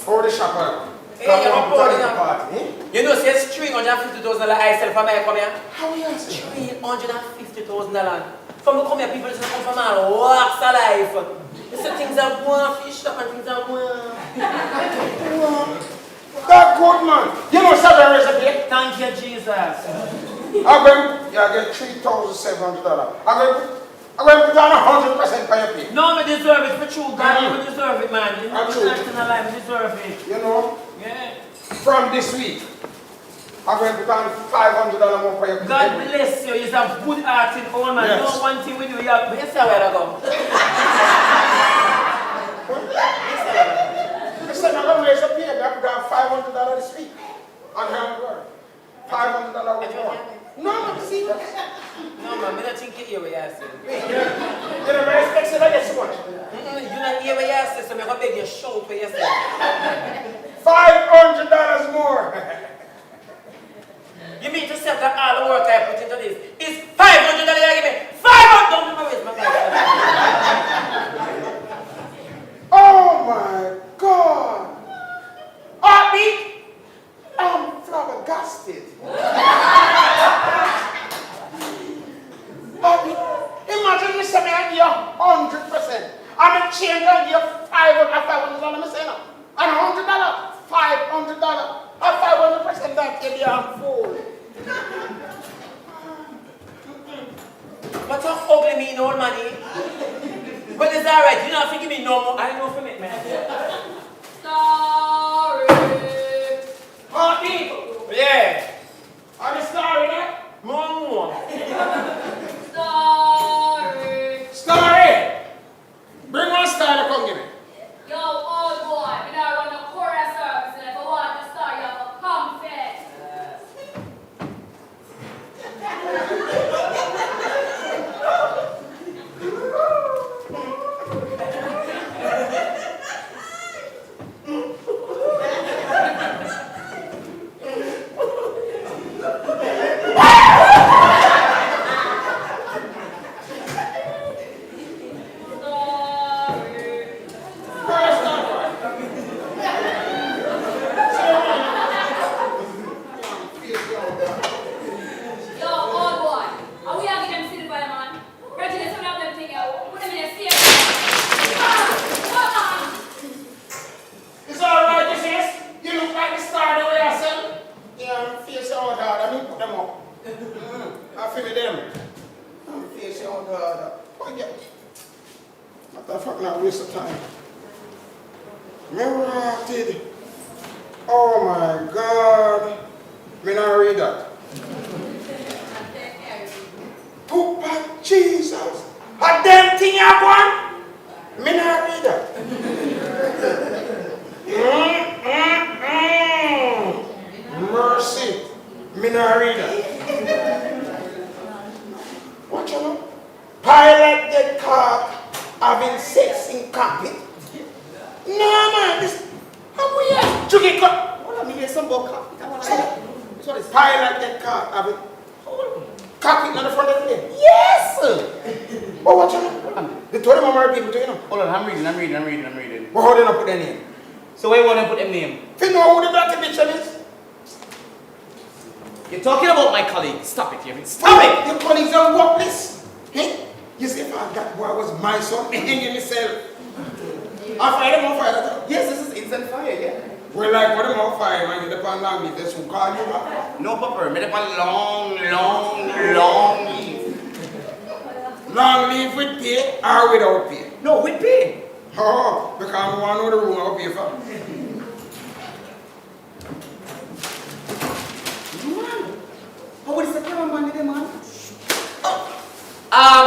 How the shopper? Hey, you're a party. You know, say $350,000 I sell from here, come here. How you say? $350,000. From the come here, people just come from all walks of life. You say things are one fish up and things are one. That good man. You know seven recipe? Thank you, Jesus. I'm going to get $3,700. I'm going to put on 100% for your pay. No, we deserve it. For true, God, we deserve it, man. You know, Absolutely. we're not in life, we deserve it. You know? Yeah. From this week, I'm going to put on $500 more for your pay. God bless you. You have good heart in all, man. Yes. No one thing with you. You have. Yes, sir, where I go? I said I'm going to raise up here. I put on $500 this week. On her word. $500 more. No, I'm serious. No, man, I don't think you hear what you're saying. You don't expect it like this much. You don't hear what you're saying, so I'm going to beg you shout what you're saying. $500 more. You mean to say that all the work I put into this is $500 you give me? $500! Don't raise my Oh my God. Heartbeat, I'm flabbergasted. Heartbeat, imagine me say I give you 100%. I'm a change I give you $500. I'm saying no. And $100, $500. At 500% that you are fool. But you ugly me no money. But it's alright, you don't have to give me no more. I know from it, man. Sorry. Heartbeat. Yeah. Are you sorry now? More. Sorry. Story. Bring one star to come give me. Yo, old boy, we now run a chorus service, and if I want to start, you have to come first. Oh my God. Me not read that. Oh, Jesus. A damn thing I want. Me not read that. Mercy. Me not read that. What you know? Pilot get caught having sex in cockpit. No man, this how we are? Chucky cut. Hold on, me hear some about cockpit. So this pilot get caught having cockpit on the front of the plane. Yes! But what you know? The told them I'm married people too, you know. Hold on, I'm reading. But how they not put their name? So where you want to put them name? If you know who the black bitch is? You're talking about my colleague. Stop it, Kevin. Stop it! Your colleagues don't work this. Hey? You see, if that boy was my son, hanging myself. I fire them on fire. Yes, this is instant fire, yeah. Well, like, put them on fire, man. You depend on me. That's who call you up. No, Papa. Me depend long leave. Long leave with pay or without pay? No, with pay. Oh, because I want to know the room I'll pay for. Man, how would the cameraman do, man?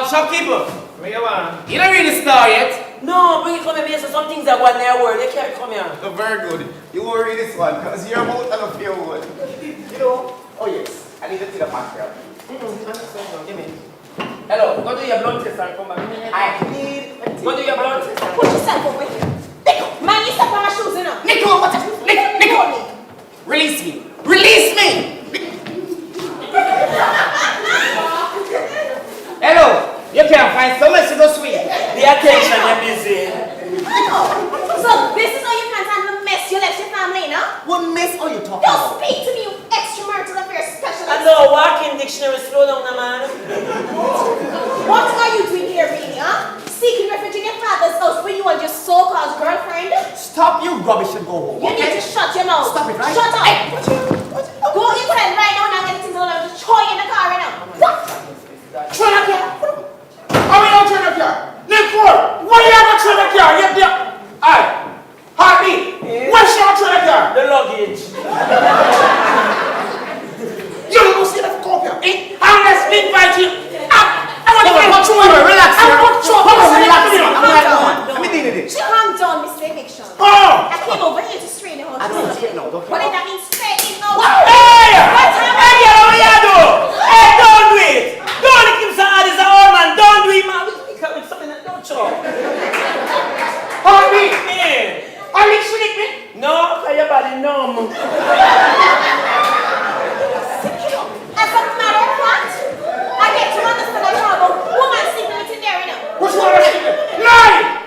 Shopkeeper. Where you want? You don't read the star yet? No, bring it come here, so some things that go in their word. They can't come here. Oh, very good. You will read this one because you're about to of your word. You know? Oh, yes. I need to see the background. Give me. Hello, go do your blood test and come back. I need. Go do your blood test. Put yourself over here. Nico, man, you step on my shoes, you know. Nico, what the? Nico! Release me! Release me! Hello! You can't find so much to go sweet. The attention you're busy. Nico, so this is how you can't handle the mess you left your family, no? What mess are you talking Don't about? speak to me, you extramarital affairs specialist. I know, walking dictionary, slow down, man. What are you doing here, really, huh? Seeking refuge in your father's house where you and your so-called girlfriend? Stop your rubbish and go home. You need to shut your mouth. Stop it, right? Shut up. Hey, Go inside right now and I'll get things all over. Throw you in the car right now. What? Turn up here. How are you not turn up here? Nicole, why you have a turn up here? Yep, yep. Aye. Harvey, what's your turn up here? The luggage. You don't go see that come here. Eh? I'm going to invite you. I want to get you. Relax. Relax. Calm Let me deal with it. Calm down, Mr. Eviction. Oh! I came over here to straighten the whole I don't thing. know. What did that mean, straighten out? Hey! What's happening? Hey, girl, what you do? Hey, don't do it. Don't let him say, this is an old man. Don't do it, man. We come with something that don't show. Harvey! Yeah. Are you sleeping? No, because your body numb. As a matter of fact, I get to understand that you have a woman sleeping with you there, you know. What's wrong with you? Lie!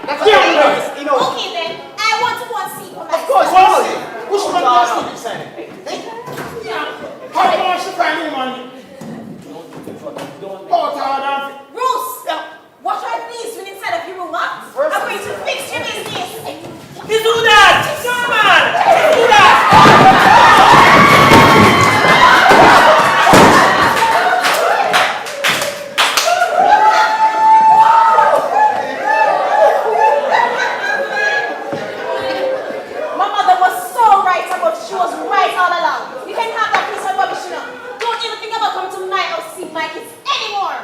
You know. Okay then, I want to go and see for myself. Of course. Which one do you sleep inside? How much you find him on? Bruce, what are these when inside of your room, huh? I'm going to fix your business. You do that. Come on. You do that. My mother was so right about it. She was right all along. You can have that piece of rubbish, you know. Don't even think about coming to my house to see my kids anymore.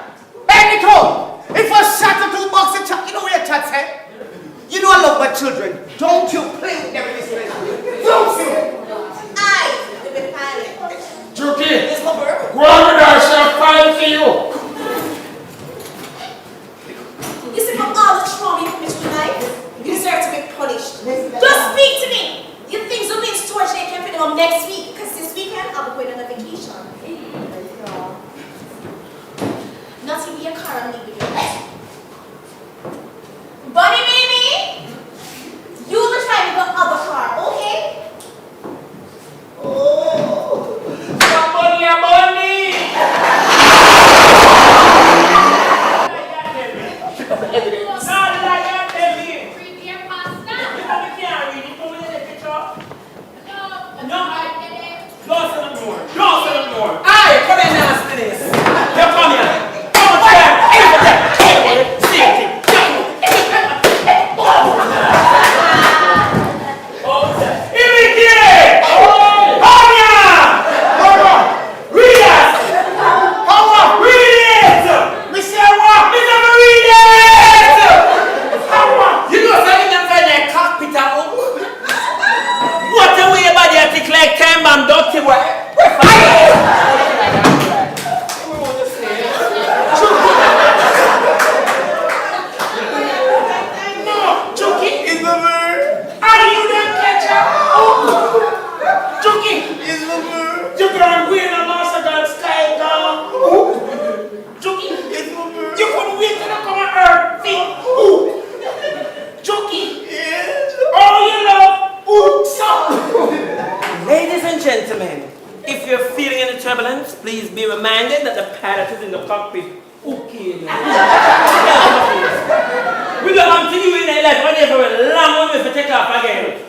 Hey, Nicole! If I shot a 2 box of chat, you know where your chat said? You know I love my children. Don't you play with them in this place. Don't you? I will be fine. Juki, This is my bird. go on with that shall fight for you. You see, from all the trauma you put me through life, you deserve to be punished. Just speak to me. Your things will be in storage and you can pick them up next week. Because this weekend, I'll be going on a vacation. Not in your car, I'm leaving you. Bunny baby, you will try with the other car, okay? Bunny. reminded that the pilot is in the cockpit. Okay. We don't want to you in the life when for a long one to take off again.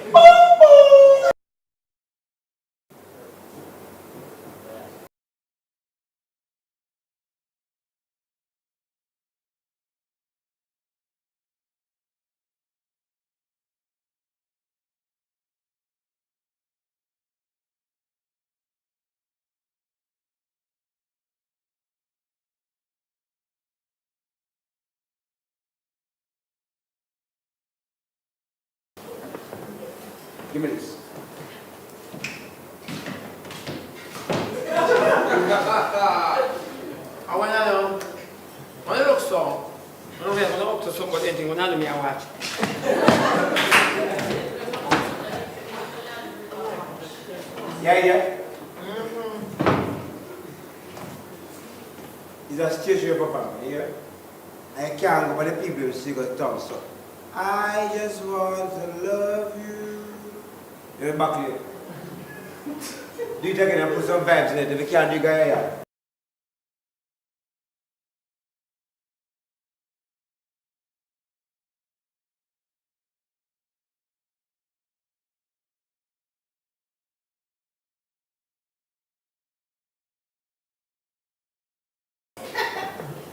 Give me this. I want to know. When you look so, I don't have to look to somebody anything when I do me I watch. Yeah. It's a station papa, yeah? I can't go by the people who sing a tongue, so. I just want to love you. You're back here. Do you take it and put some vibes in it if you can't do it?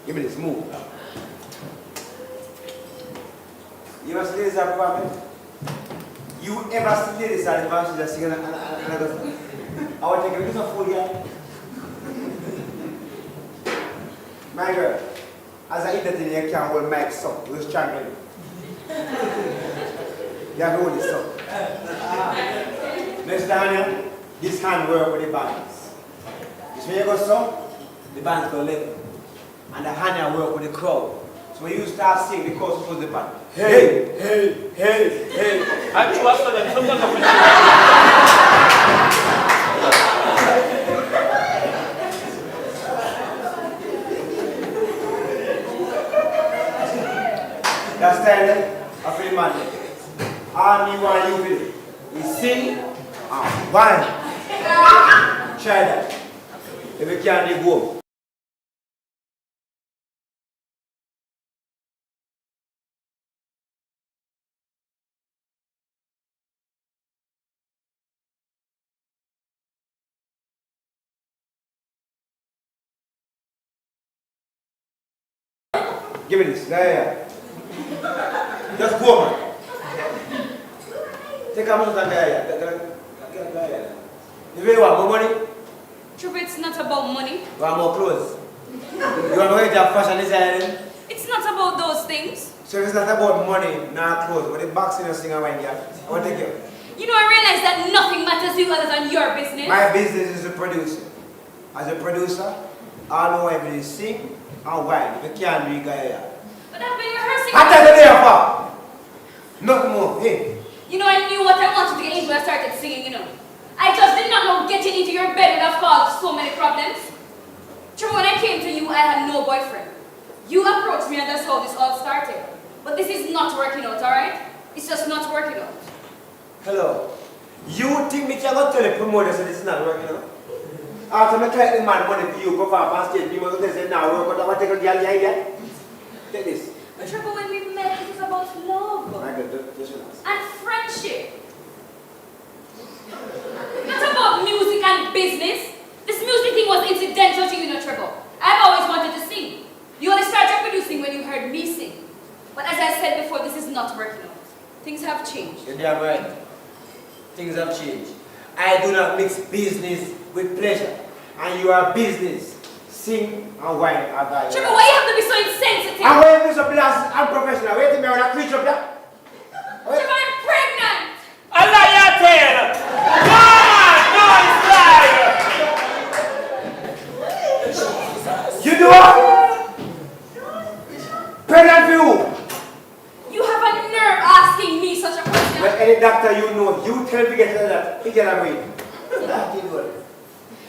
Give me this, move. You ever see this at the You ever see this at the she's singing and I go, I want to take a piece of food here. My girl, as I eat that thing, you can't hold my son. You're struggling. You have to hold this up. Next time, this hand work with the bands. This when you go so, the bands go level. And the hand work with the crowd. So when you start singing, the chorus goes the band. Hey, hey, hey, hey. I trust them. Sometimes That's standing of the man. All me want you will. We sing and one. Try that. If you can't, you go. Give me this. Yeah. Just go, man. Take a month and there. You really want more money? True, it's not about money. You want more clothes? You want to wear your fashion designing? It's not about those things. So it's not about money, not clothes, but the box in your singer when you I want to take you. You know, I realize that nothing matters to you other than your business. My business is a producer. As a producer, all I want to do is sing and wine. If you can't do it, guy. But I've been rehearsing. I tell you there, Papa. Nothing more. Hey. You know, I knew what I wanted to get into when I started singing, you know. I just did not know getting into your bed would have caused so many problems. True, when I came to you, I had no boyfriend. You approached me and that's how this all started. But this is not working out, alright? It's just not working out. Hello. You think me can go tell the promoter so this is not working out? After I collect the man money for you, go for a stage, people will say, now work out, I want to take a girl here. Take this. But Trevor, when we met, it was about love. My God, just relax. And friendship. Not about music and business. This music thing was incidental to you, you know, Trevor. I've always wanted to sing. You only started producing when you heard me sing. But as I said before, this is not working out. Things have changed. You're damn right. Things have changed. I do not mix business with pleasure. And you are business. Sing and wine and guy. Trevor, why you have to be so insensitive? And why is this a blast unprofessional? Wait a minute, when I preach up there. Trevor, I'm pregnant! Allah ya tell. You do what? Pregnant for you? You have a nerve asking me such a question. Well, any doctor you know, you tell me get that. He get away.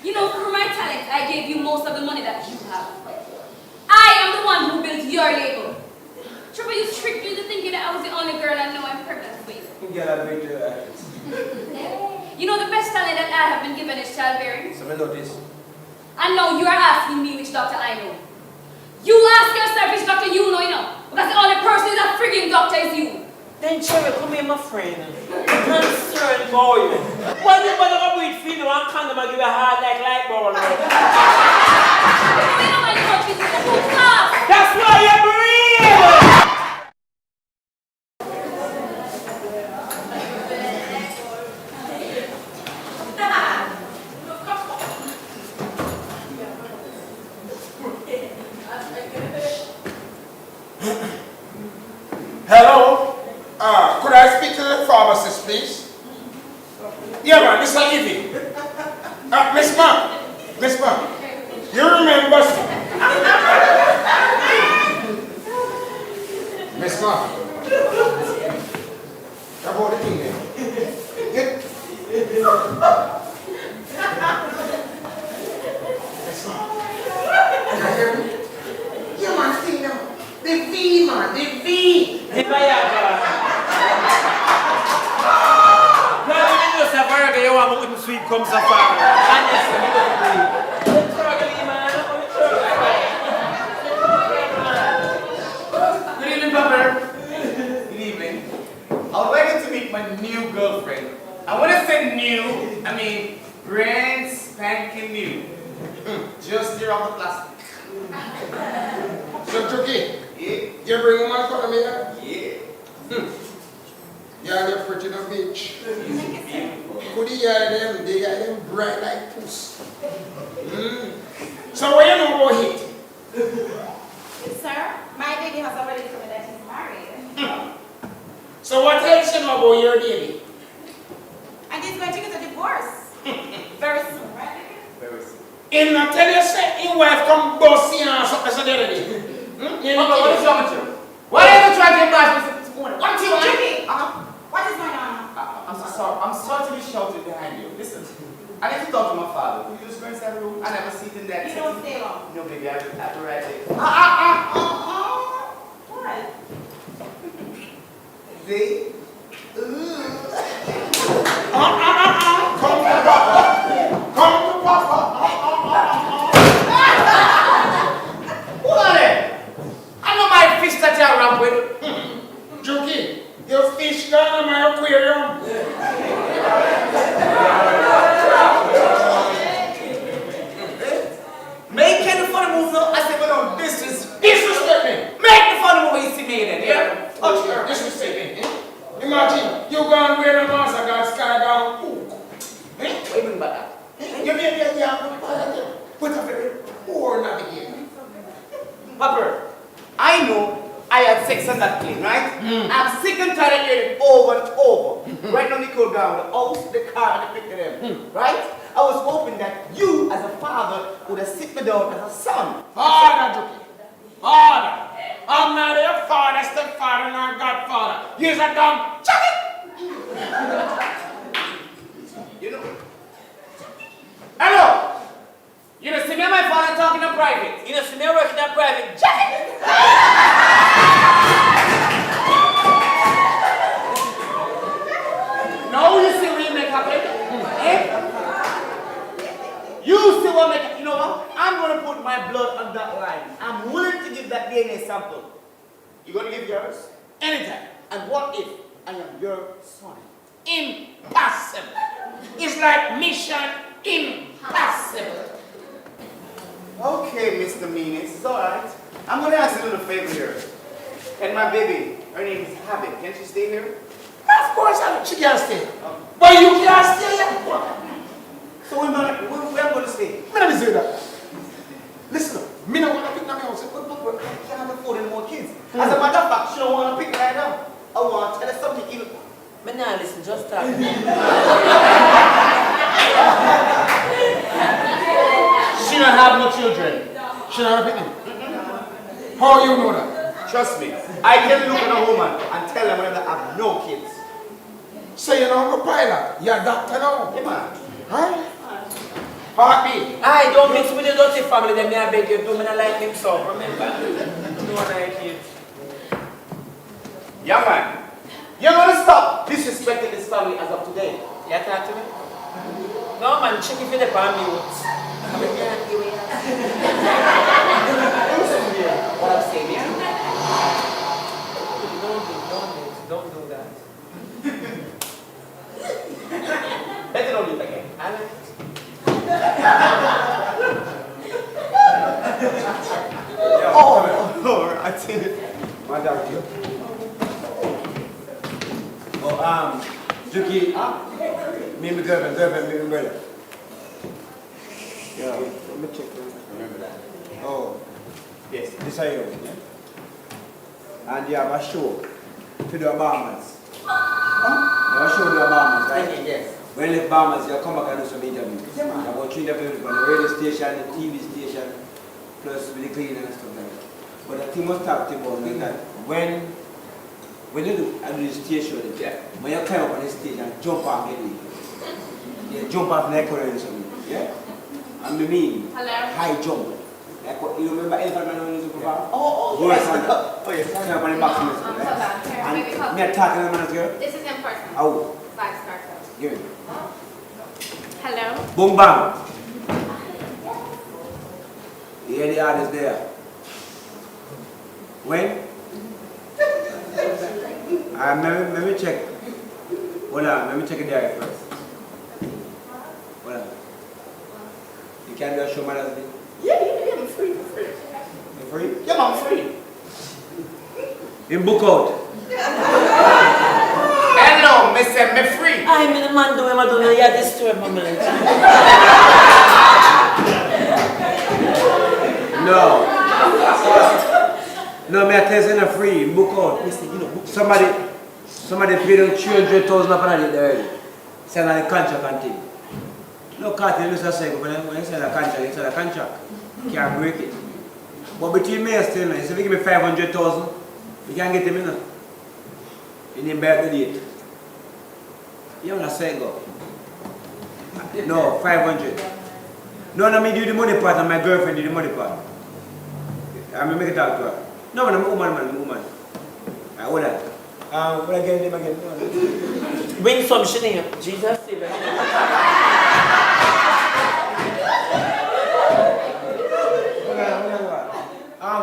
You know, through my talent, I gave you most of the money that you have. I am the one who built your label. Trevor, you tricked me into thinking that I was the only girl I know I'm pregnant for you. He get away. You know, the best talent that I have been given is childbearing. So I notice. And now you are asking me which doctor I know. You ask yourself which doctor you know. Because the only person who's a frigging doctor is you. Then Cherry, come here, my friend. I'm concerned about you. Why you bother to breathe feed one condom and give you a heart like light bulb? That's why you breathe! Hello? Could I speak to the pharmacist, please? Yeah, man, Mr. Evie. Miss Ma, you remember? Miss Ma, about the thing there. Miss Ma, can you hear me? Yeah, man, thing now. The V, man, the V. The Viagra. You want to sweet come so far. Good evening, Papa. Good evening. I would like you to meet my new girlfriend. And when I say new, I mean brand spanking new. Just tear off the plastic. So, Chucky, Yeah. you bring him on for me here? Yeah. Yeah, they're pretty no bitch. Could you hear them? They got them bright like puss. So what you know about it? Sir, my baby has already told me that he's married. So what else you know about your baby? And he's going to get a divorce. Very soon, right? Very soon. Him not tell you say his wife come bust in or something so the other day. Papa, what is wrong with you? Why are you trying to embarrass me this morning? What do you want? Jimmy, what is going on? I'm so sorry. I'm sorry to be shouting behind you. Listen, I need to talk to my father. Will you just go inside the room? I never see it in that. You don't stay long. No, baby, I'll be right there. What? See? Come to Papa. Come to Papa. Who are they? I know my fish that you're around with. Juki, your fish gone in my aquarium. Make the funny move now. I said, well, no, Disrespect me. make the funny move when you see me then, yeah? Touch her. Disrespect me. Imagine, you gone wear a mask and got sky down hook. What do you mean by that? You mean you have to put a very poor navigator. Papa, I know I had sex on that plane, right? I'm sick and tired of hearing it over and over. Right now, Nicole down the house, the car, and the picture them. Right? I was hoping that you, as a father, would have sit me down as a son. Father, Juki. Father. I'm not your father, stepfather, nor godfather. You're a dumb chucky. You know. Hello! You know, see me and my father talking in private. You know, see me working in private. Now you see what you make happen? Eh? You see what make it? You know what? I'm going to put my blood on that line. I'm willing to give that DNA sample. You going to give yours? Anytime. And what if I am your son? Impossible. It's like mission impossible. Okay, Mr. Meanest, it's alright. I'm going to ask you a little favor here. And my baby, her name is Habit. Can she stay here? Of course, she can't stay. But you can't stay. So where am going to stay? Let me say that. Listen, me don't want to pick my house. But I can't afford any more kids. As a matter of fact, she don't want to pick right now. I want to tell her something even. But now listen, just talk. She don't have no children. She not pick me. How you know that? Trust me. I can look at a woman and tell them whether I have no kids. So you know a pilot. You're a doctor now. Yeah, man. Huh? Heartbeat. I don't mix with the dirty family, then me I beg you to, me not like him so, remember? Don't like it. Yeah, man. You're going to stop disrespecting this family as of today. You talk to me? No man, check if you're the palm mute. What I'm saying here? Don't do that. Better don't do it again. Oh, I think. My doctor. Oh, Juki, me and my girlfriend, me and my brother. Yeah, let me check. Remember that. Oh, Yes. this is you, yeah? And you have a show to do a Bahamas. You have a show to do a Bahamas, right? Yes. When you leave Bahamas, you come back and do some interviews. Yeah, man. About 3 interviews on the radio station, the TV station, plus with the cleaning and stuff like that. But the thing must talk to you about is that when you do the stage show, when you climb up on the stage and jump off the you jump off the neck or something, yeah? And I mean, high jump. Like what, you remember Elephant Man when you used to perform? Oh, yes. Oh, yes. Climb up on the box and Hold on. Here, and maybe call. me attacking the man's girl. This is in person. Oh, 5-star club. give me. Hello? Boom bang. You hear the artist there? When? Let me check. Hold on, let me check it there first. Hold on. You can't do a show, man, thing? Yeah, I'm free. You free? Yeah, I'm free. In book out. Hello, Mr. Me free. I'm in the man doing my doing. Yeah, this story, my man. No. No, me I tell you, not free. In book out. Listen, you know, Somebody paid them 300,000 up on it already. Send on the contract and thing. No cartel, you just say, when you send a contract, you send a contract. You can't break it. But between me and still, if you give me 500,000, you can't get him in. You need bear the date. You want to say go? No, 500. No, me do the money part and my girlfriend do the money part. I'm make it talk to her. No, I'm a woman, man, I'm a woman. I hold on. What I get him again? Bring some shit in here. Jesus, save it.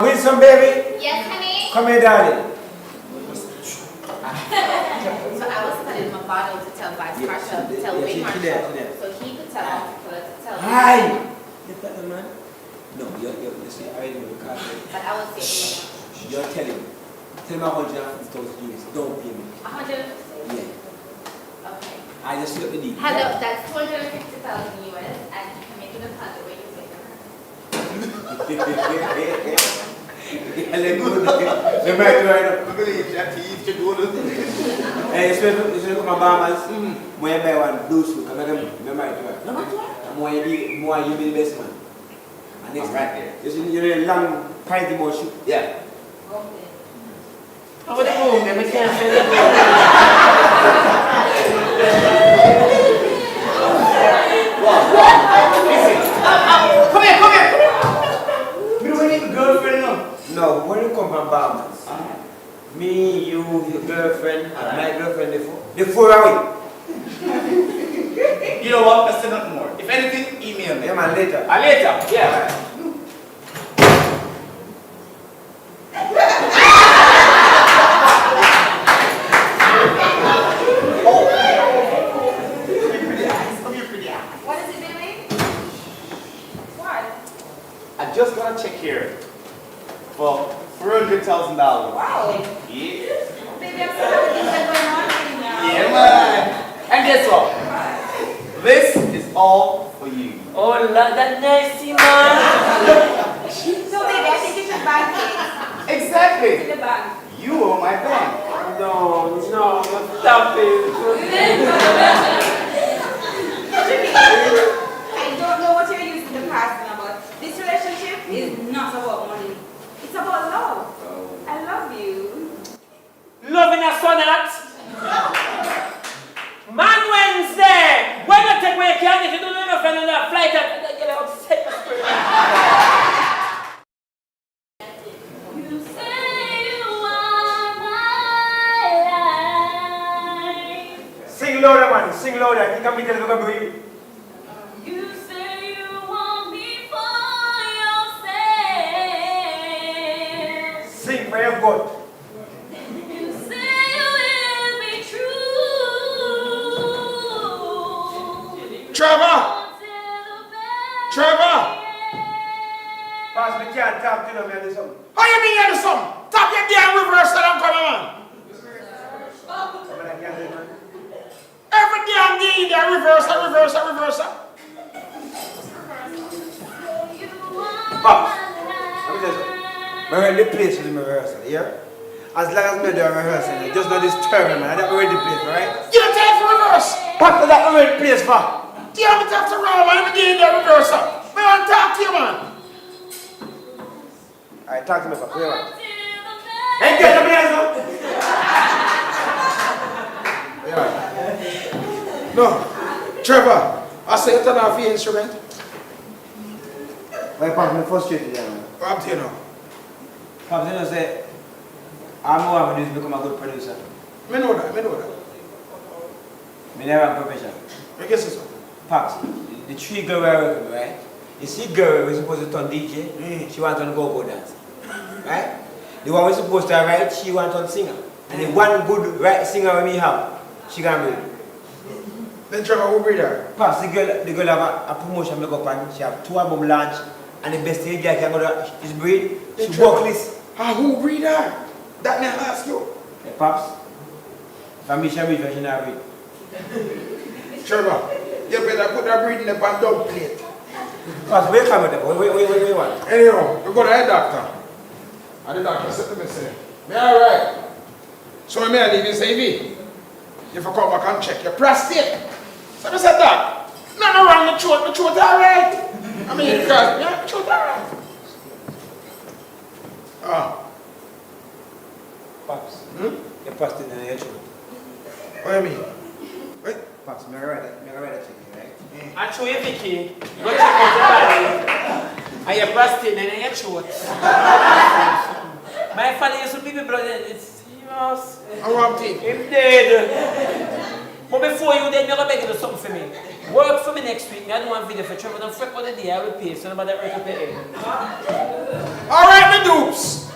Wilson, baby. Yes, honey? Come here, darling. So I was telling my bottle to tell Vice Marshal, to tell Wayne Marshal, so he could tell Articulate to tell Hi. Get that man? No, you see, I know the car. But I was saying, You're telling me. Tell me 150,000 US. Don't pay me. 150? Yeah. Okay. I just look the deal. Hello, that's 250,000 US, and you can make a deposit when you take her. Let me try I believe that he should do it. Hey, especially with my Bahamas, when I buy one blue suit, I'm going to more you be the best man. And next right there. You see, you're a long, pinty more shoe. Yeah. How about the room? Let me can't say Come here. You don't need a girlfriend now. No, when you come from Bahamas, me, you, your girlfriend, and my girlfriend, the four away. You know what? Let's say nothing more. If anything, email me. Yeah, man, later. Later. Yeah. What is it doing? What? I just got a check here for $400,000. Wow. Yeah. Baby, I'm so happy things are going on right now. Yeah, man. And guess what? This is all for you. oh, Lord, that nice, man. So baby, I think you should bank it. Exactly. In the bank. You owe my bank. No, stop it. I don't know what you're used to the past now, but this relationship is not about money. It's about love. I love you. Loving a sonnet. Man Wednesday. When you take away can if you don't enough and enough flight and get upset. You say you are my life. Sing louder, man. Sing louder. You can be telling me. You say you want me of God. You say you will be true. Trevor! Trevor! Pass me can't talk to them, man. Something. How you mean you do something? Tap your damn reversal and come on. Every damn day you get reversal. Pops, let me tell you something. I rent the place for the rehearsal, yeah? As long as I do a rehearsal, just not disturb me, man. I don't rent the place, alright? You don't take for reverse. What does that rent the place for? Damn it after all, man. Every day you get reversal. I want to talk to you, man. Alright, talk to me, Papa. Where you want? Hey, get the place, no? No, Trevor, I say you turn off your instrument. Why, Pops, I'm frustrated, man. What up to you now? Pops, you know, say, I'm more of this become a good producer. Me know that. Me never am professional. I guess it's so. Pops, the three girls we are working with, right? You see girl we're supposed to turn DJ, she wants to go dance. Right? The one we're supposed to write, she wants to singer. And the one good right singer we have, she can bring. Then Trevor, who breed her? Pops, the girl have a promotion make up and she have 2 album launch, and the best thing the girl can go to is breed. She vocalist. Who breed her? That man ask you. Hey, Pops, from me, she breed, she not breed. Trevor, you better put that breed in the dog plate. Pops, where you come with them? Where you want? Anyhow, we go to the doctor. And the doctor said to me, say, me alright. So I may leave you say, V, if you come back and check your prostate. So I said, Doc, nothing wrong with the throat alright. I mean, because, yeah, the throat alright. Pops, your prostate in your throat. What do you mean? Wait. Pops, me write that check, right? I show you, Vicky. Go check out your body. And your prostate and your throat. My father used to people blood. It's serious. I want to. Him dead. But before you dead, I'm going to beg you to do something for me. Work for me next week. I don't want video for Trevor. Don't freak on the day. I will pay. So nobody hurt up your head. Alright, my dupes.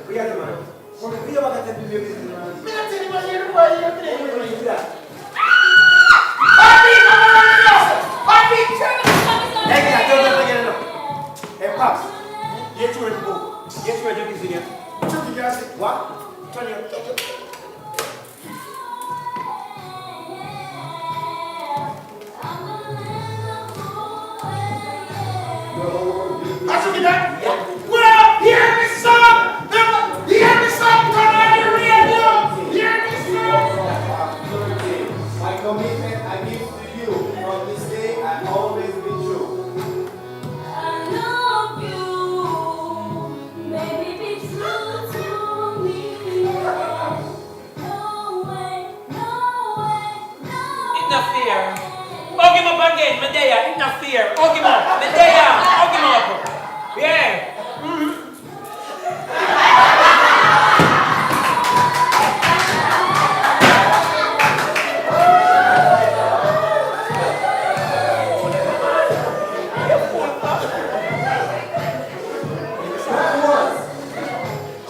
We are the man. We are going to tell you business, man. Me not tell you what you're doing. What you're doing. Hey, Pops, get to it, go. Get to it, do this again. What? Turn your. I took it back. Well, hear me, son. Hear me, son. Turn on your radio. Hear me, son. My commitment I give to you from this day I always be true. I love you, baby, be true to me. No way. Interfere. Hug him up again, Medea. Interfere. Hug him up. Medea. Hug him up. Yeah.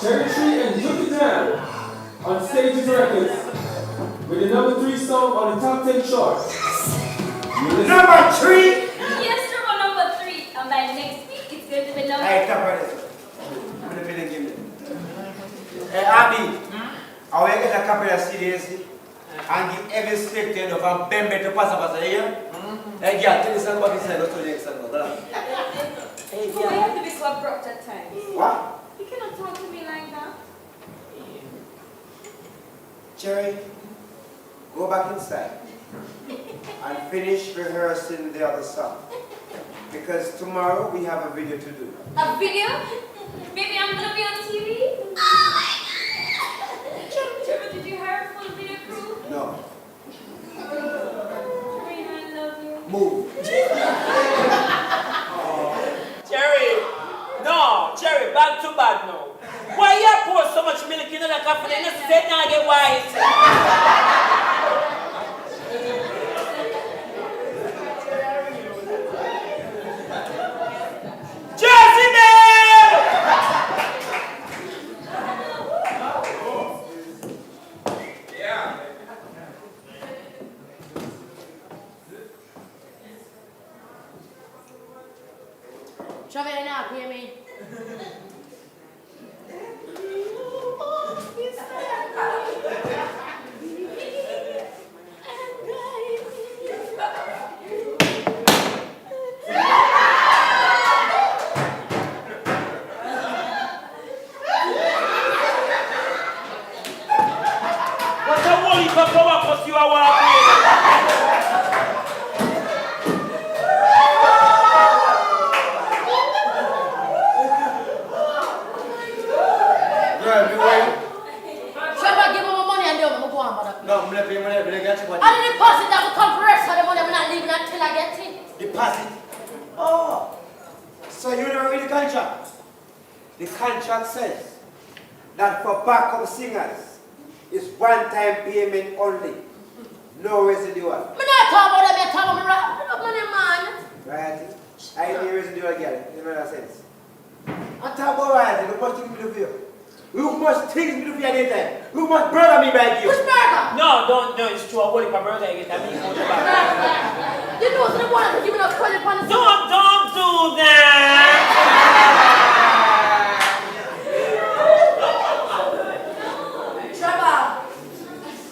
Cherry Tree and Juki Jam on Stages Records with the #3 song on the top 10 chart. Number 3! Yes, Trevor, number 3. And by next week, it's going to be number Hey, come on. I'm going to be the game. Hey, Abby, I will get a couple of CDs and give every spectator of a bembe to pass up here. Hey, girl, tell me something about this. Go to the next song. Hey, why you have to be so abrupt at times? What? You cannot talk to me like that. Cherry, go back inside and finish rehearsing the other song. Because tomorrow we have a video to do. A video? Baby, I'm gonna be on TV? Oh my God! Trevor, did you hire a full video crew? No. Trevor, I love you. Move. Cherry. No, Cherry, bad to bad now. Why you pour so much milk in the coffee and you say now get white? for power because you are walking. Girl, be waiting. Trevor, give him my money and they'll go on, brother. No, I'm gonna pay money, but I got you what? And the deposit that will come for rest of the money, I'm not leaving until I get it. Deposit. Oh. So you never read the contract? The contract says that for backup singers, it's one-time payment only. No residual. I'm not talking about them, I'm talking about money, man. Right? I need residual again. You know that sense? I'm talking about right. Look what things me do for you. Look much things me do for you anytime. Look much brother me by you. Which burger? No, don't. No, it's true. I want it for birthday. I get that. You know, so the one that's giving us credit on the Don't do that. Trevor,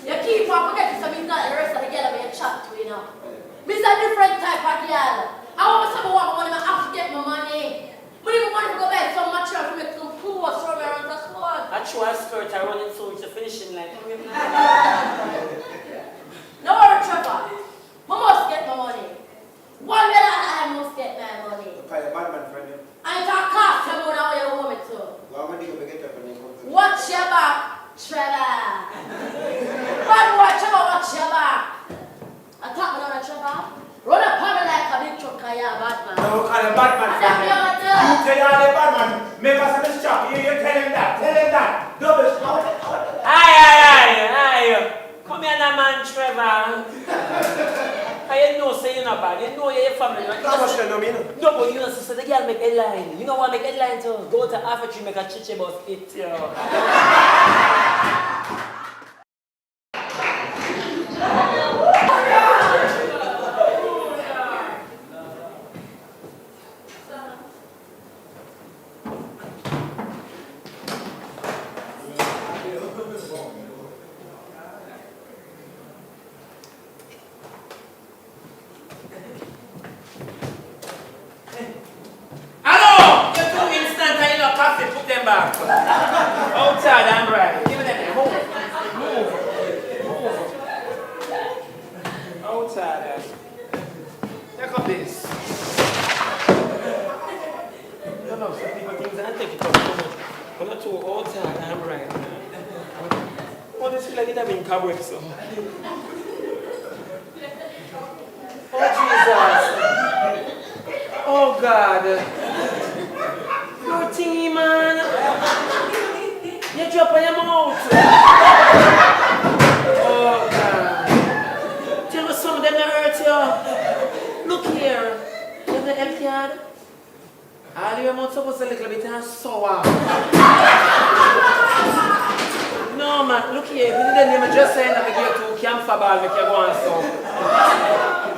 you keep on forgetting something not the rest of the girl that you chat to, you know. Me's a different type of girl. I want someone want money, I have to get my money. But even money to go buy some material to make some clothes from around the squad. I chew a skirt. I run it so it's a finishing line. No worry, Trevor. I must get my money. One way or I must get my money. Okay, bad man friend. I can't cost you more than what you want me to. Well, I'm gonna get up and then come to Watch your back, Trevor. Bad boy, Trevor, watch your back. I talk me on a Trevor. Run up on me like a big truck, I am bad man. No, call him bad man friend. You tell all the bad man, make us a shop. You tell him that. Tell him that. Double shop. Aye. Come here now, man, Trevor. You know, say you're not bad. You know you're your family. How much you know me? No, but you know, sister, the girl make headline. You know what make headline too? Go to Africa, make a chiche bus, it, put them back. Outside, I'm right. Give me them. Move. Outside. Take up this. No, some people think that I take it up. I'm not too outside, I'm right. What does it feel like it have been cobwebs? So? Oh, Jesus. Oh, God. Your thingy, man. You drop on your mouth. Oh, God. Tell me some of them that hurt you. Look here. You have the health yard? All your mouth supposed to look a little bit sour. No, man. Look here. If you didn't even just say that we get to camphor ball, make you go on so.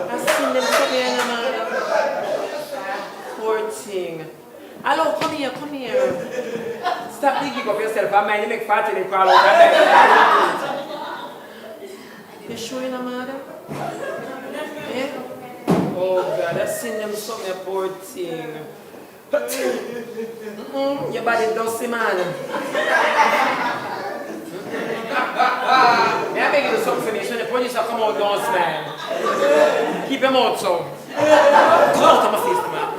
I've seen them come here, man. Poor thing. Hello, come here. Stop thinking of yourself. I might make fat and crawl out. You sure you're not mad? Eh? Oh God, I've seen them something, poor thing. Your body dusty, man. May I beg you to something for me? So the producer come out, don't smile. Keep your mouth so. Come out of my face, man.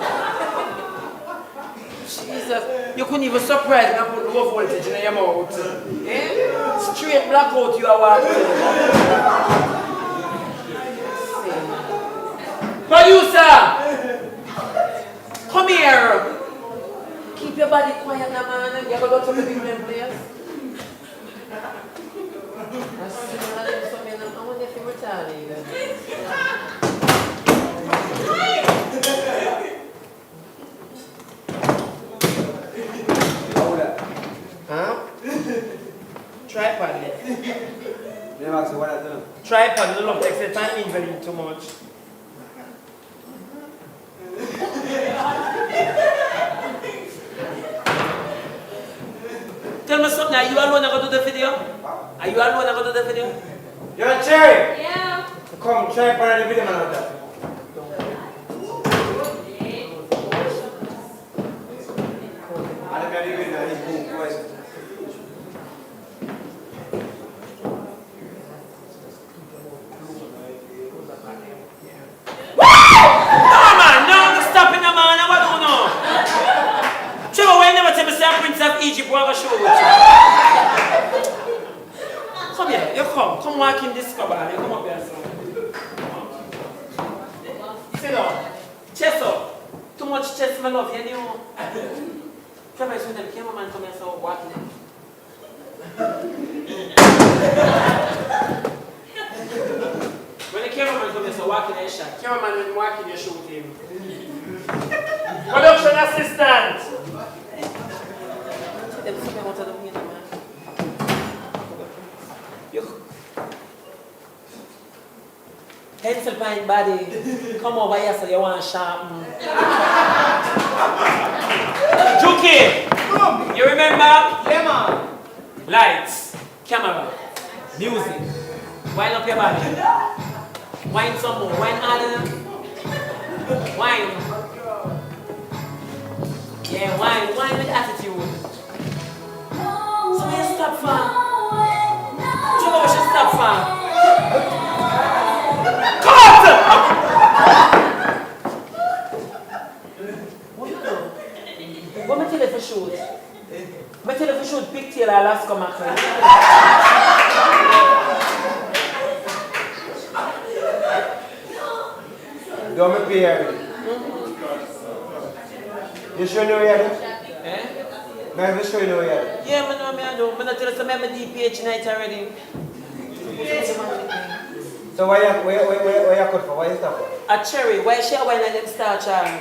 Jesus, you couldn't even surprise me and put low voltage in your mouth. Eh? Straight blackout you are walking. Producer! Come here! Keep your body quiet now, man. You ever go to the people in place? I wonder if you retarded even. Huh? Tripod there. What I done? Tripod, you don't take the time invalid too much. Tell me something, are you alone going to do the video? Are you alone going to do the video? You're Cherry! Yeah. Come, tripod and the video man out there. ship will go show. Come here, you come. Come walk in this cupboard. You come up here, son. Sit down. Chest up. Too much chest, my love. You know. Trevor is when the cameraman come here, so walking in. When the cameraman come here, so walking in shot. Cameraman when walking, you shoot him. Production assistant. Pencil pine body, come over here so you want to sharpen. Juki, you remember? Yeah, man. Lights, camera, music. Wind up your body. Wind some more. Wind harder. Wind. Yeah, wine with attitude. So where you stop for? Do you know what you stop for? Cut! What you do? What me tell you for shoot? Me tell you for shoot pigtail Alaska mackerel. Don't me pay her. You sure know yet? Eh? Man, you sure know yet? Yeah, I know me I do. I tell you some of my DPH night already. So where you cut for? Why you stop for? A cherry. Why she wine like them star child?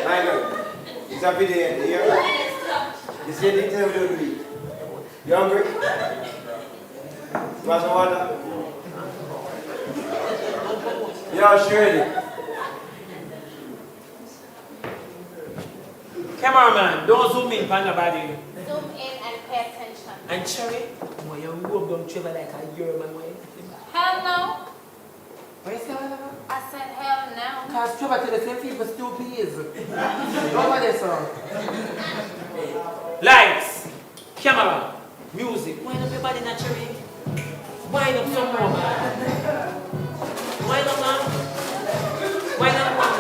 My girl, it's a video. You see the detail we don't do it. You hungry? You want some water? Yeah, surely. Cameraman, don't zoom in on nobody. Zoom in and pay attention. And cherry, boy, you rub down Trevor like a German way. Hell no. What you say? I said hell no. Cause Trevor tell the same people stupid is. Go over there, sir. Lights, camera, music. Wind up your body naturally. Wind up some more, man. Wind up, man. Wind up, man.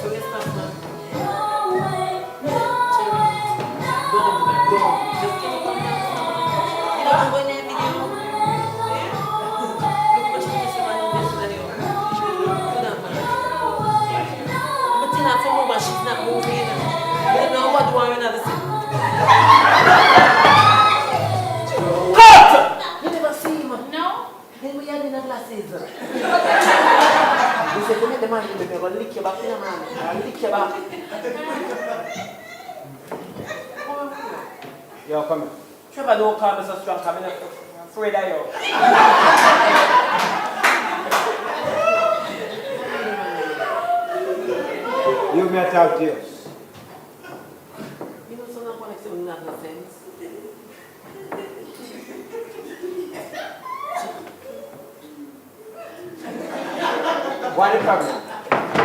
So let's start, man. Don't. Just get up on that. You know, I'm going to video. She's not moving. You don't know what do I another thing. Cut! You never see him? No. Then we had in the glasses. He said, you make the man in the baby, I'm going to lick your back, man. I'll lick your back. Yo, come here. Trevor, don't call me so strong, I'm afraid of you. You may talk to you. You know, someone connects to not no sense. What is the problem?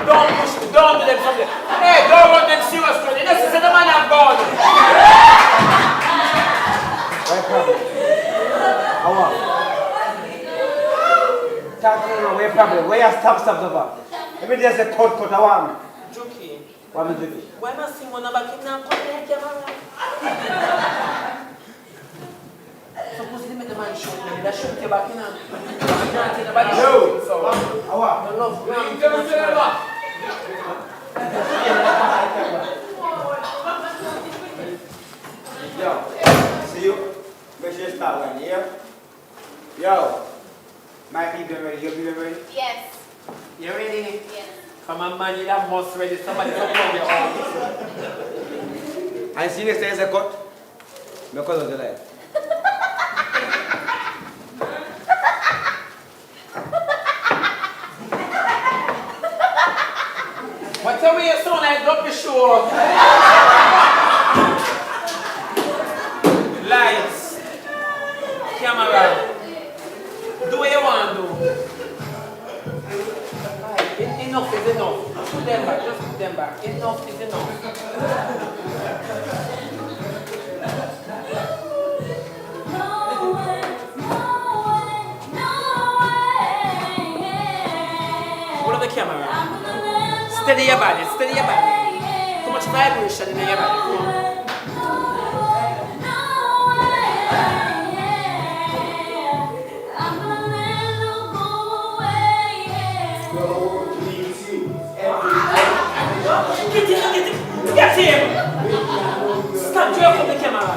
Don't push me, don't do them something. Hey, don't run them serious, man. This is the man I'm born. What is the problem? How are? Talk to me, where is the problem? Where you stop. Let me just say cut, I want. Juki. What is it? Why must you want to back in now? Come here, camera. Suppose they make the man shoot me. They shoot you back in now. No. So, How are? I love you. Yo, see you? Make sure you start when, yeah? Yo, my people ready? Your people ready? Yes. You ready? Yes. Come on, man, you that must ready. Somebody come from your arm. And see next time is a cut? Because of the light. What's the way you sound like drop your show? Lights. Camera. Do what you want to do. Enough is enough. Put them back. Just put them back. Enough is enough. Hold up the camera. Steady your body, steady your body. Too much vibration in your body. Come on. Get him! Stop joking from the camera.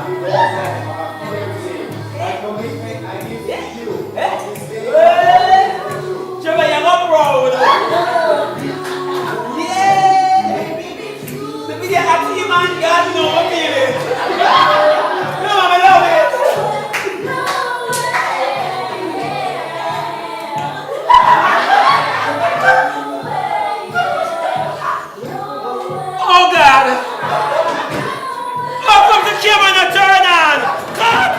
Jamaican, you're not proud. Yeah! The video acting man, God know what feeling. No, I love it. Oh God! How come the camera not turn on? God!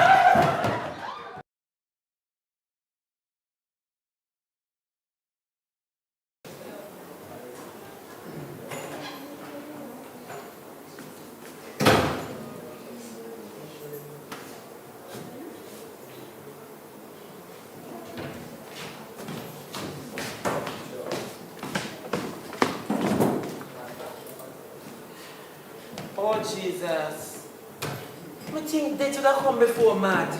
Oh Jesus. I think they should have come before mad.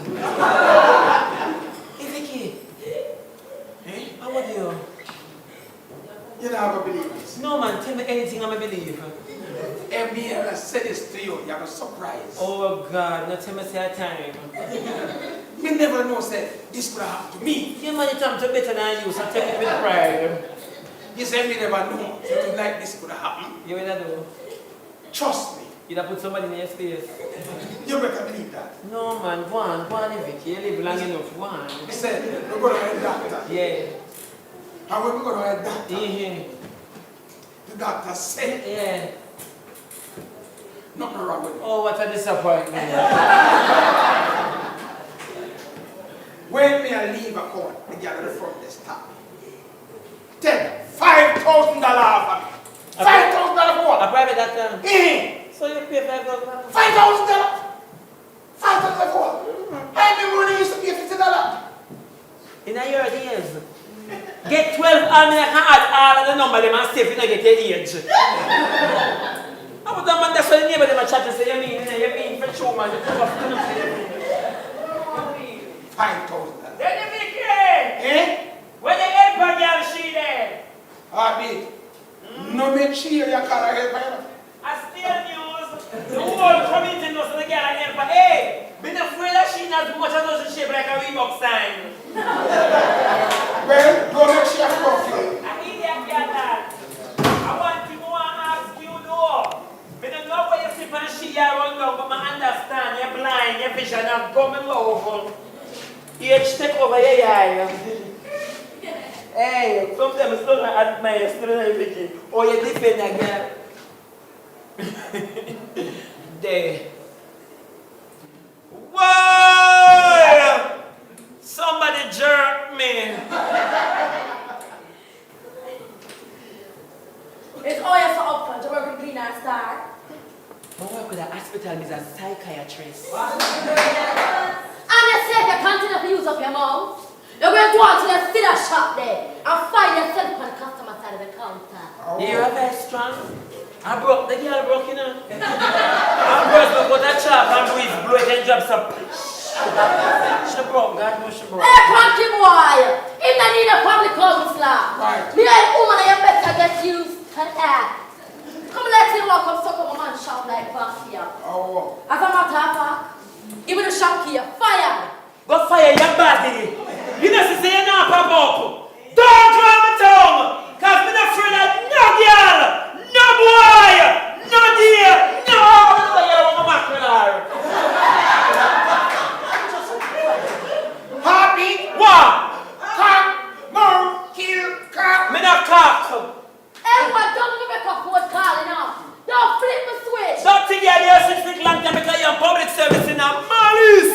Vicky. Eh? How are you? You don't have to believe this. No man, tell me anything I may believe. Every year I say this to you, you have a surprise. Oh God, not tell me say a time. Me never know say this could have happened to me. You man, you time to better than you, so take it with pride. You say me never know something like this could have happened. You will do. Trust me. You'd have put somebody in your space. You better believe that. No man, go on, Vicky. You live long enough, go on. He said, we're going to a doctor. Yeah. And when we go to a doctor, Mm-hmm. the doctor said, Yeah. nothing wrong with it. Oh, what a disappointment. When me I leave a court, the girl at the front desk stop me. Tell them $5,000 for me. $5,000 for what? A private doctor? So you pay $5,000? $5,000? $5,000 for what? I remember when I used to pay $50. In a year days. Get 12 I mean I can add all of the number them and see if you don't get your age. I would have man that's why the neighbor them a chat and say, you mean for sure man, you come up to them. $5,000. Then you make it. Eh? When the helper girl she there? Big. No make sure you call her helper. I still news. The whole community knows the girl and helper. Hey, been afraid that she not as much as doesn't shape like a Reebok sign. Well, don't make sure you talk to you. I hear that girl that. I want to go and ask you though. I don't know where you sleep and she around now, but I understand you're blind, your vision are coming over. Age take over your eye. Hey, sometimes I still admire you, still Vicky. Oh, you defend that girl. There. Whoa! Somebody jerked me. It's always so upfront to work with Green and Star. I work with a hospital as a psychiatrist. And you say if you continue to use up your mouth, you're going to go out to the cider shop there and find yourself on the customer side of the counter. Oh. You're very strong. I broke, the girl broke, you know. I broke before that chop and breeze blow it and drops up. She broke, God knows she broke. Hey, cranky boy! In the need of public counselor. Right. Me and woman, you better get used to that. Come let him walk up, suck up a man shop like back here. Oh. As a matter of fact, even the shop here, fired. Go fire your body. You know, say you're not pop up. Don't draw my tongue. Because I'm not afraid of no girl, no boy, no dear, no. Happy? What? Cock, move, kill, cock. Me not cock. Everyone, don't give me a phone calling up. Don't flip the switch. Don't think you're there 6 weeks long time because you're on public service in a malice.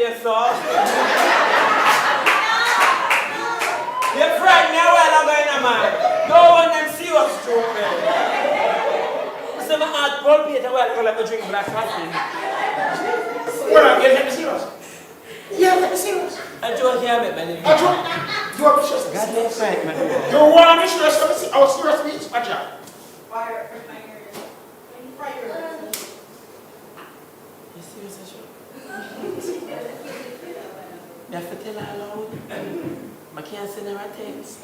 say so. You're frightened now while I'm going on, man. Don't want them see what's true, man. So my heart palpitates while I'm going to drink black coffee. Well, let me serious. Yeah, let me serious. I don't hear me, man. I don't. Do I be serious? God knows right, man. You want to be serious? Let me see. I was serious speech. Watch out. Fire. You serious, Asha? You have to tell her loud. I can't send her a text.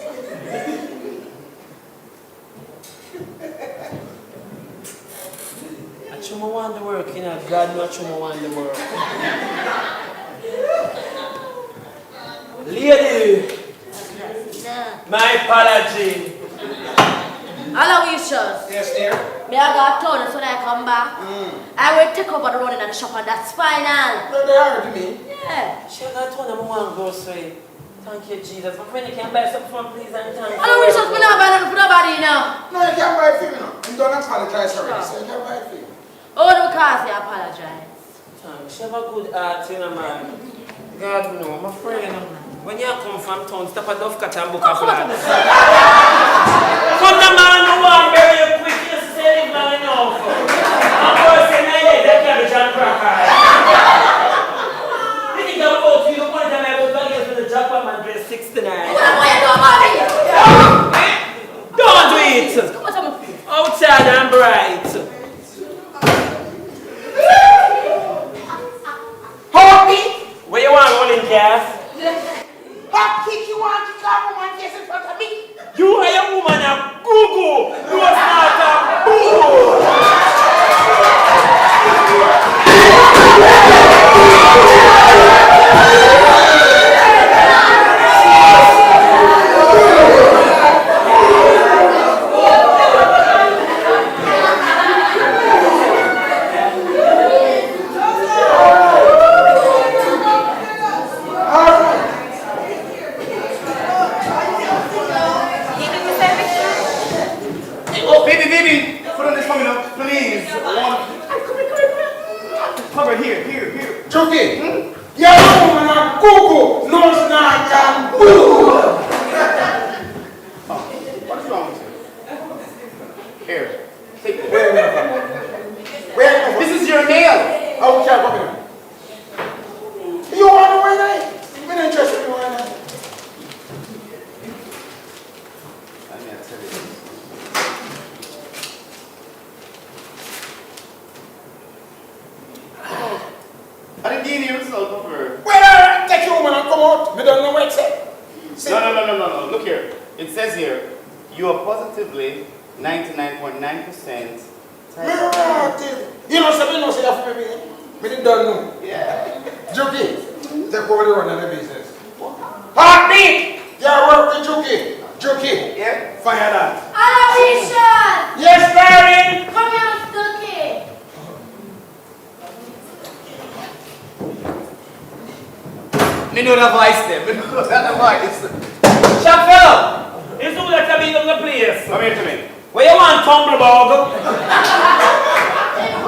I chuma want the work, you know. God knows chuma want the work. Lady, my apology. Hello, Wishes. Yes, dear. Me I got told so that I come back. I will take over the running of the shop and that's final. No, they are to me. Yeah. She got told them I want to go straight. Thank you, Jesus. My friend, you can buy something from please and thank you. Hello, Wishes. Me not buy nothing for nobody now. No, you can't buy it for me now. You don't apologize already, so you can't buy it for you. Oh, because you apologize. Thanks. She have a good heart, you know, man. God know, my friend. When you come from town, stop at Dove Cat and book a flat. Come the man who want bury you quick, you say live long enough. I'm going to say 9 days, that cabbage and cracker. You think I'm about you, the point time I go back here to the Japan man dress 69. What am I doing, mommy? Don't do it! Come on, tell me. Outside and bright. Hold me! Where you want rolling gas? How kick you want to come one face in front of me? You are a woman of Google. You are not a boo. Oh, baby, put on this for me now, please. Cover here. Chucky, you're a woman of Google, no snack and boo. What is wrong with you? Here, take this. Where? This is your nail. How would you have come here? You want to wear that? I'm not interested in wearing that. Let me tell you this. I didn't give you result of her. Well, take your woman and come out. I don't know what it said. No. Look here. It says here, you are positively 99.9% You know something, you know, say that for me. We didn't know. Yeah. Juki, take over the run of the business. Heartbeat! Yeah, work with Juki. Juki. Yeah. Fire that. Hello, Wishes. Yes, darling. Come here, Stucky. Me know the voice there. Me know the voice. Shuffle. This is like to be on the place. Come here to me. Where you want Tumbledog?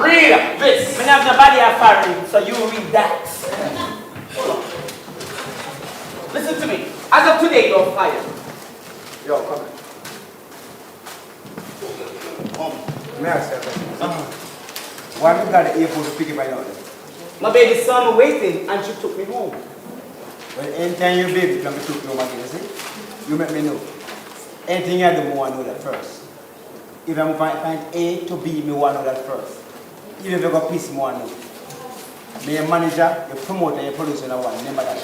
Read this. We have nobody at Farry, so you read that. Listen to me. As of today, you're fired. Yo, come here. May I say a question? Why have you got the airport to pick it by now? My baby's son waiting and she took me home. Well, anytime your baby can be took home again, you see? You make me know. Anything I do, I want to know that first. If I'm going to find A to B, I want to know that first. Even if I got peace, I want to know. Be a manager, your promoter, your producer, I want. Remember that.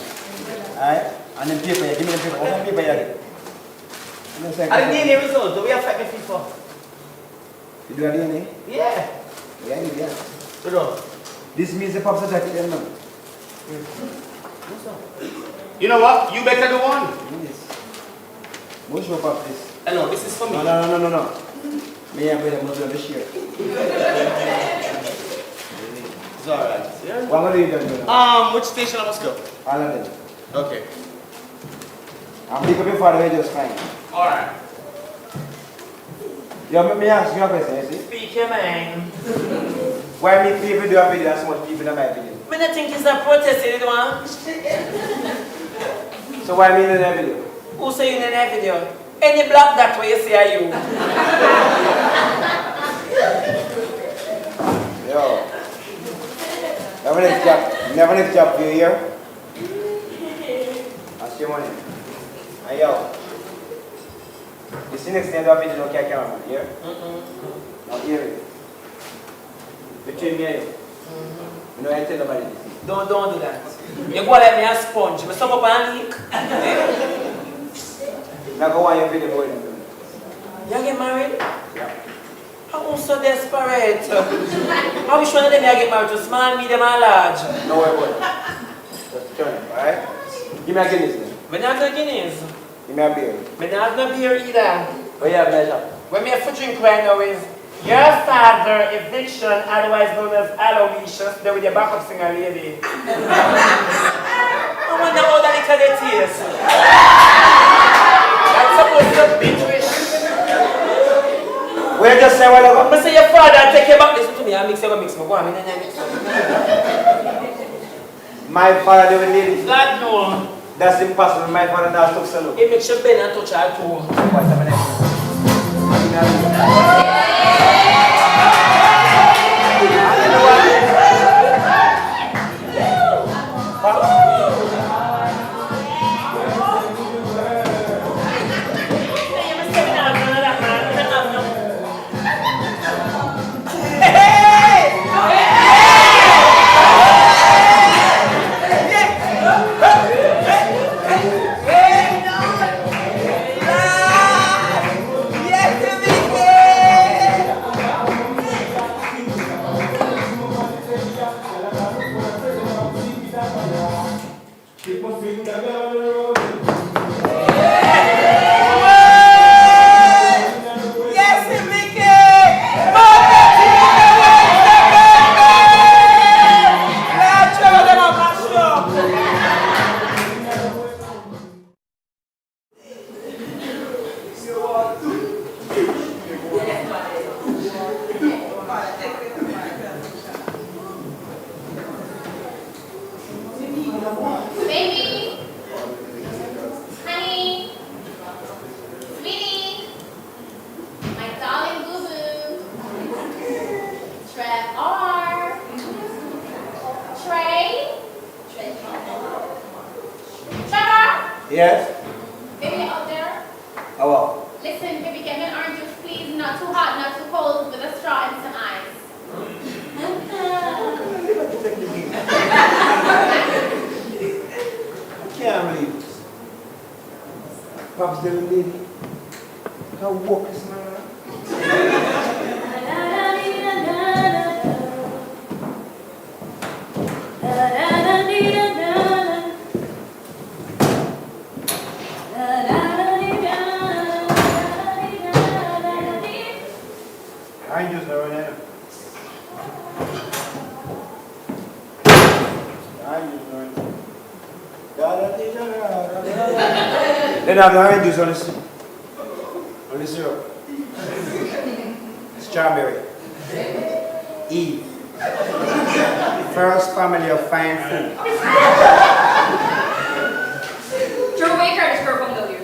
Alright? And then paper, give me the paper. What paper you get? I didn't need any result. Do we affect the FIFA? You do a DNA? Yeah. Yeah. So, This means the pops are taking them now. you know what? You better do one. Yes. Most show pop this. Hello, this is for me. No. Me and brother must have a share. It's alright. Yeah. What are you doing? Which station I must go? All of them. Okay. I'm pick up your father just fine. Alright. You let me ask you a question, you see? Speak your mind. Why me people do a video and so much people in my video? When I think it's a protest, you know? So why me in that video? Who say you in that video? Any black that way you say are you? Yo. Never next job for you here. That's your money. And yo. You see next time that video no care cameraman, here? Not hear it. Between me and you. You know I tell nobody this. Don't do that. You go let me a sponge. I suck up and leak. Now go on your video boy. You get married? Yeah. I'm so desperate. I wish one of them I get married to small, medium, and large. No way, boy. Just turn it, alright? Give me a Guinness then. But not no Guinness. Give me a beer. But not no beer either. Oh yeah, pleasure. What me have to drink right now is your father eviction, otherwise known as Aloysius, there with your backup singer lady. I wonder how that little it is. That's supposed to be British. Where just say what I I'm say your father take you back. Listen to me, I mix you, go mix me. Go on, I mix you. My father they will need it. God no. That's impossible. My father now took salute. It makes you bend and touch her too. What's happening? Baby, honey, sweetie, my darling boo-boo, Trevor, Trey, Trevor, Yes? baby out there. Oh well. Listen, baby, get me an orange juice, please. Not too hot, not too cold, with a straw and some ice. I can't believe this. Pops the lady. How walk is my I ain't just knowing that. I ain't just knowing that. Then I'm not juice on the syrup. Strawberry. Eve. First family of fine food. Throw away Curtis for a phone here.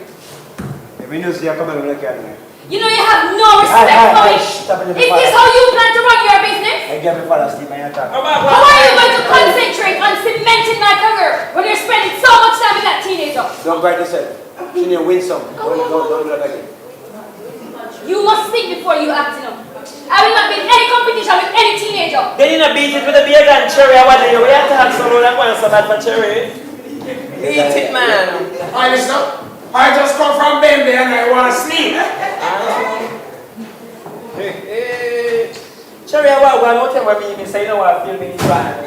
If you know, see, I come and look at me. You know you have no respect for me. Is this how you plan to run your business? I get me father sleep and you talk. How are you going to concentrate on cementing my career when you're spending so much time with that teenager? Don't write yourself. She need to win some. Don't do that again. You must think before you act, you know. I will not be in any competition with any teenager. Then you know beat it with a beer and cherry. I want you. We have to have someone that wants some bad for cherry. Eat it, man. I listen. I just come from Bembe and I want to sleep. Cherry, I want to tell me you say you know what I feel me bad.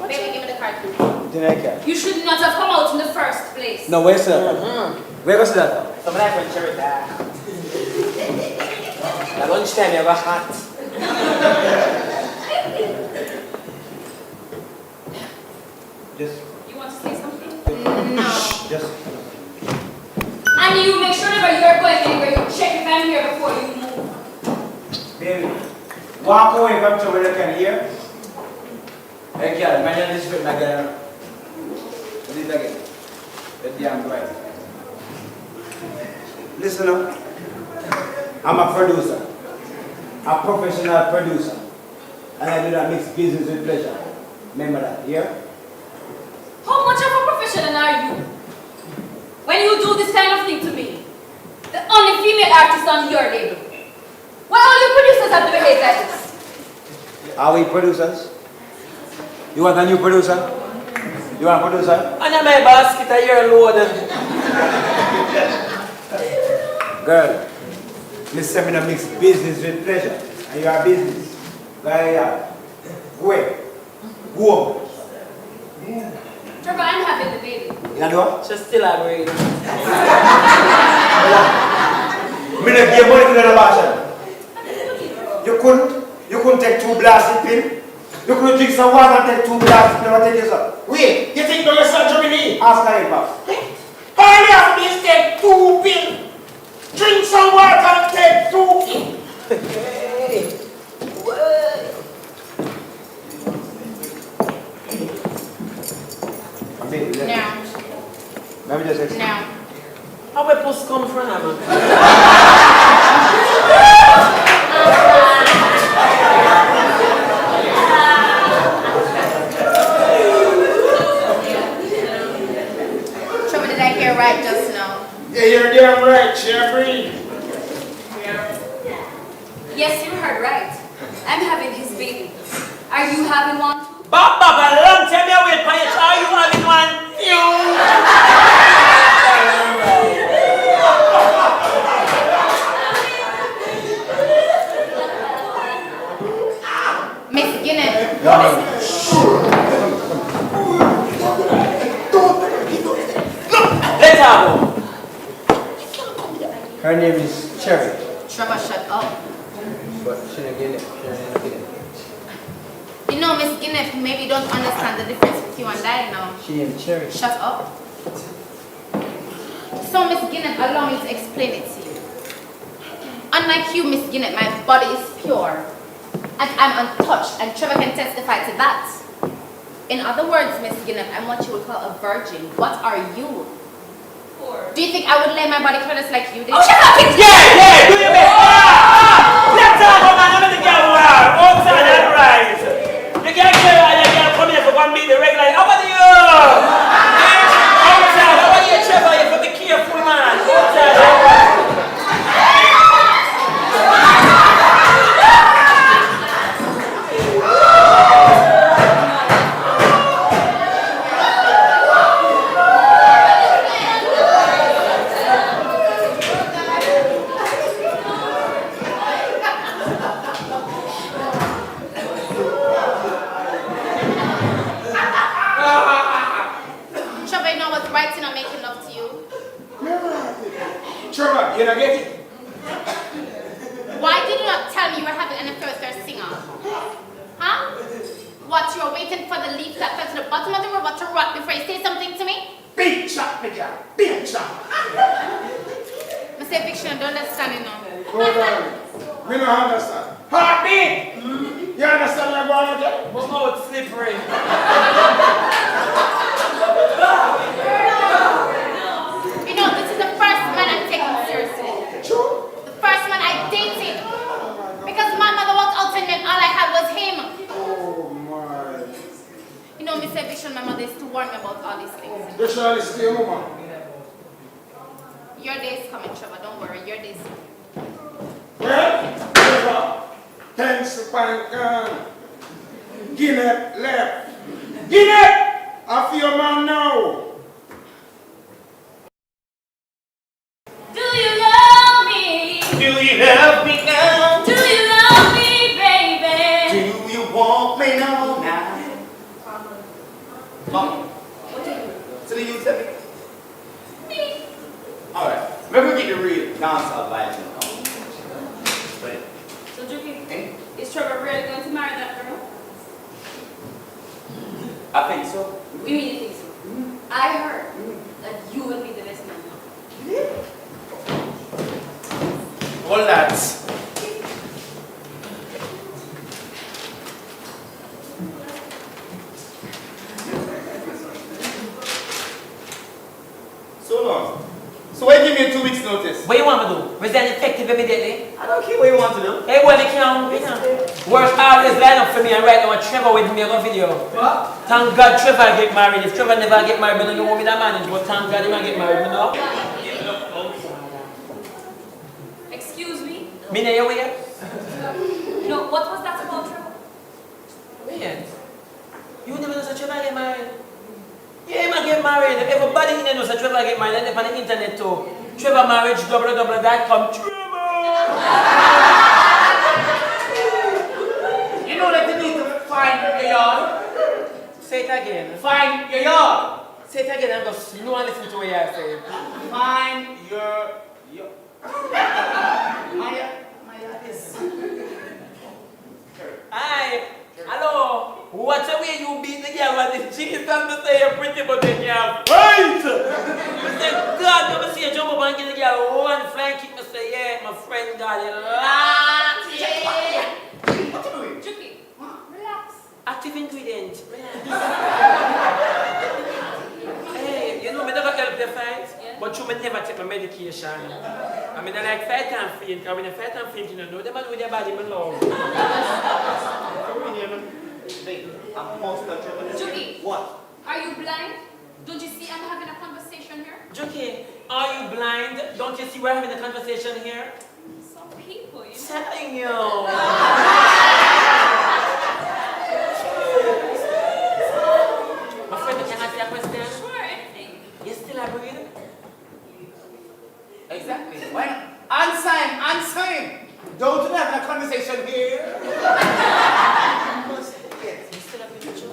Baby, give me the card. You should not have come out in the first place. No, where's that? Where was that? Some of that when cherry died. At lunchtime, you have a hat. Just. You want to say something? No. Just. And you make sure whenever you're going anywhere, you check if I'm here before you move. Baby, Walk away from trouble you can hear. Hey girl, man, you respect my girl. Do it again. The damn right. Listen up. I'm a producer. A professional producer. And I do not mix business with pleasure. Remember that, yeah? How much of a professional are you? When you do this kind of thing to me, the only female artist on your label. Why all you producers have to behave like this? Are we producers? You want a new producer? You want a producer? And my basket a year load. Girl, Miss Seminar mix business with pleasure. And you are business. Go away. Go. Trevor, I'm having the baby. You know what? Just still a breathe. Me not give money to the abortion. You couldn't take 2 blasted pills. You couldn't drink some water and take 2 blasted pills and take this up. Wait, you think you're surgery me? Ask her, boss. All you have to do is take 2 pills. Drink some water and take 2 pills. Hey. No. Let me just explain. No. How we puss come from, man? Trevor, did I hear right just now? Yeah, you're damn right, Jeffrey. Yes, you heard right. I'm having his baby. Are you having one? Baba, a long time you wait for it. Are you having one? Miss Guinness. Let's have one. Her name is Cherry. Trevor, shut up. But she didn't get it. She didn't get it. You know, Miss Guinness, maybe you don't understand the difference between you and I now. She named Cherry. Shut up. So, Miss Guinness, allow me to explain it to you. Unlike you, Miss Guinness, my body is pure. And I'm untouched, and Trevor can testify to that. In other words, Miss Guinness, I'm what you would call a virgin. What are you? Poor. Do you think I would lay my body careless like you did? Oh, shut up! Yeah, do your best. Let's have one, man. I'm going to get one. Outside and right. You can't get and you can't come here for one meet the regular. How about you? Outside. How about you, Trevor? You have to be careful, man. Outside and right. Trevor, you know what's right in not making love to you? Trevor, you don't get it? Why did you not tell me you were having an affair with their singer? Huh? What, you were waiting for the leaf that fell to the bottom of the river to rot before you say something to me? Big shot, my girl. Big shot. Mr. Fiction, don't understand it now. Hold on. We don't understand. Heartbeat! You understand what I'm going to do? My mouth slippery. You know, this is the first man I'm taking seriously. True. The first man I dated. Because my mother walked out on me and all I had was him. Oh, my. You know, Mr. Fiction, my mother used to warn me about all these things. You shall listen to your mama. Your day is coming, Trevor. Don't worry. Your day is coming. Well, Trevor, thanks to Pankan. Guinea left. Guinea! I feel your man now. Do you love me? Do you love me now? Do you love me, baby? Do you want me now? Mom, so do you tell me? Me. Alright, maybe we get the real dancehall vibes in the home. But, So, Juki, eh? is Trevor really going to marry that girl? I think so. You really think so? I heard that you will be the best man. All that. me a 2 weeks notice. What you want me to do? Resign effective immediately? I don't care what you want to do. Hey, well, you can't. Work always line up for me and right now Trevor with me on a video. What? Thank God Trevor get married. If Trevor never get married, I don't know what me that manage, but thank God he might get married, you know? Excuse me? Me know your way? No, what was that about, Trevor? Man, you never know that Trevor get married? Yeah, he might get married. Everybody in there knows that Trevor get married. And on the internet too. Trevor marriage, www.com. Trevor! You know that you need to find your yard. Say it again. Find your yard. Say it again and go slow and listen to what you say. Find your yard. My yard is. Hi. Hello. What a way you beat the girl and the cheese and to say you're pretty but you can't fight. I said, God, never see you jump up and get the girl one flying kick. I say, yeah, my friend got it. What you doing? Juki, relax. Active ingredient. Hey, you know, I never help the fight, but you may never take my medication. I mean, I like fight and faint. I mean, I fight and faint, you know, the man with your body, my love. Juki, What? are you blind? Don't you see I'm having a conversation here? Juki, are you blind? Don't you see we're having a conversation here? Some people, you know. Telling you. My friend, can I ask you a question? Sure, anything. You still are breathing? Exactly. Why not? Answer him. Don't you have a conversation here?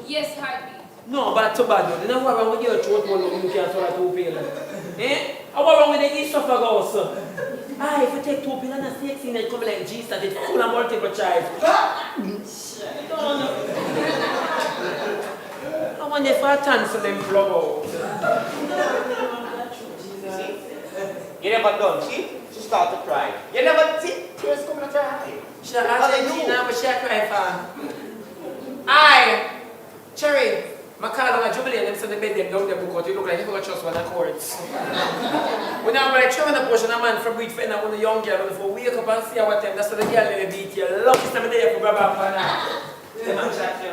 Yes, heartbeat. No, but too bad. You know what wrong with your throat one you can't swallow 2 pills? Eh? What wrong with the esophagus? Ah, if you take 2 pills and a 16 it come like G-stat, it's full of multiple choice. I wonder if I tonsil them plug out. You never done, see? She start to cry. You never see? Tears coming out her eye. She Argentina, but she cry for. Aye, Cherry, I call on a jubilee and them send the bed them down the book out. You look like you forgot trust one of the courts. When I'm like, Trevor and pushing a man from breed friend and one of the young girl, if I wake up and see what time, that's what the girl in the beat you. Lucky some day for grab up and the man shot you.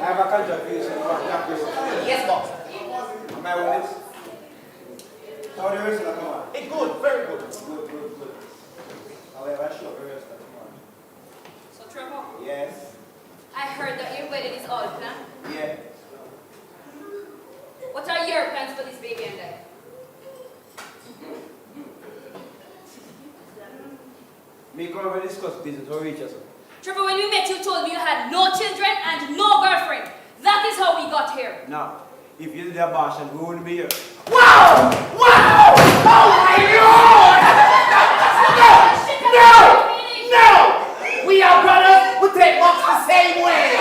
I have a contribution. Yes, boss. Am I with this? How the rehearsal come on? It's good, very good. Good. However, I show rehearsal tomorrow. So, Trevor, Yes. I heard that your wedding is all planned. Yeah. What are your plans for this baby and I? Me come over discuss business or reach us. Trevor, when we met, you told me you had no children and no girlfriend. That is how we got here. Now, if you did the abortion, we wouldn't be here. Wow! Wow! Oh my Lord! No! We are brothers who take walks the same way.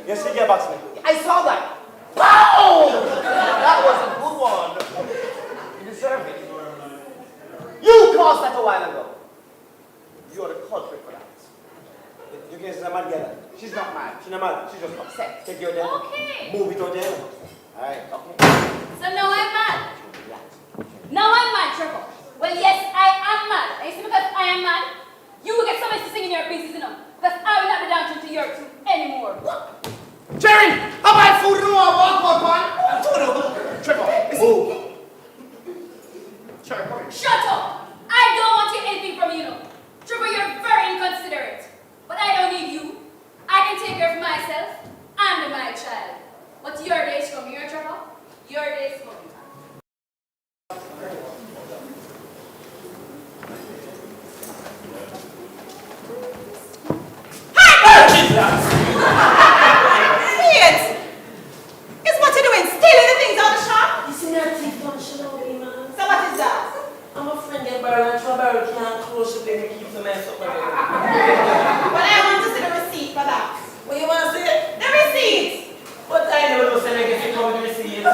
Yes, you get back to me. I saw that. Pow! That was a good one. You deserve it. You caused that a while ago. You're the culprit for that. You can say man get her. She's not mad. She's not mad. She's just upset. Take your demo. Okay. Move it out there. Alright, okay. So now I'm mad. Now I'm mad, Trevor. Well, yes, I am mad. And you see, because I am mad, you will get somebody to sing in your pieces, you know. Because I will not be dancing to your tune anymore. Jerry, how about food and walk up on? Trevor, move. Sure, come here. Shut up! I don't want to hear anything from you, you know. Trevor, you're very inconsiderate. But I don't need you. I can take care of myself and my child. But your day is coming, here, Trevor. Your day is coming. It's what you're doing, stealing the things out of the shop? You see that thief don't show me, man. So what is that? I'm a friend get barrel and trouble can't close the baby keep the mess up. But I want to see the receipt for that. What you want to say? The receipt! What I never know say I get to come with the receipt.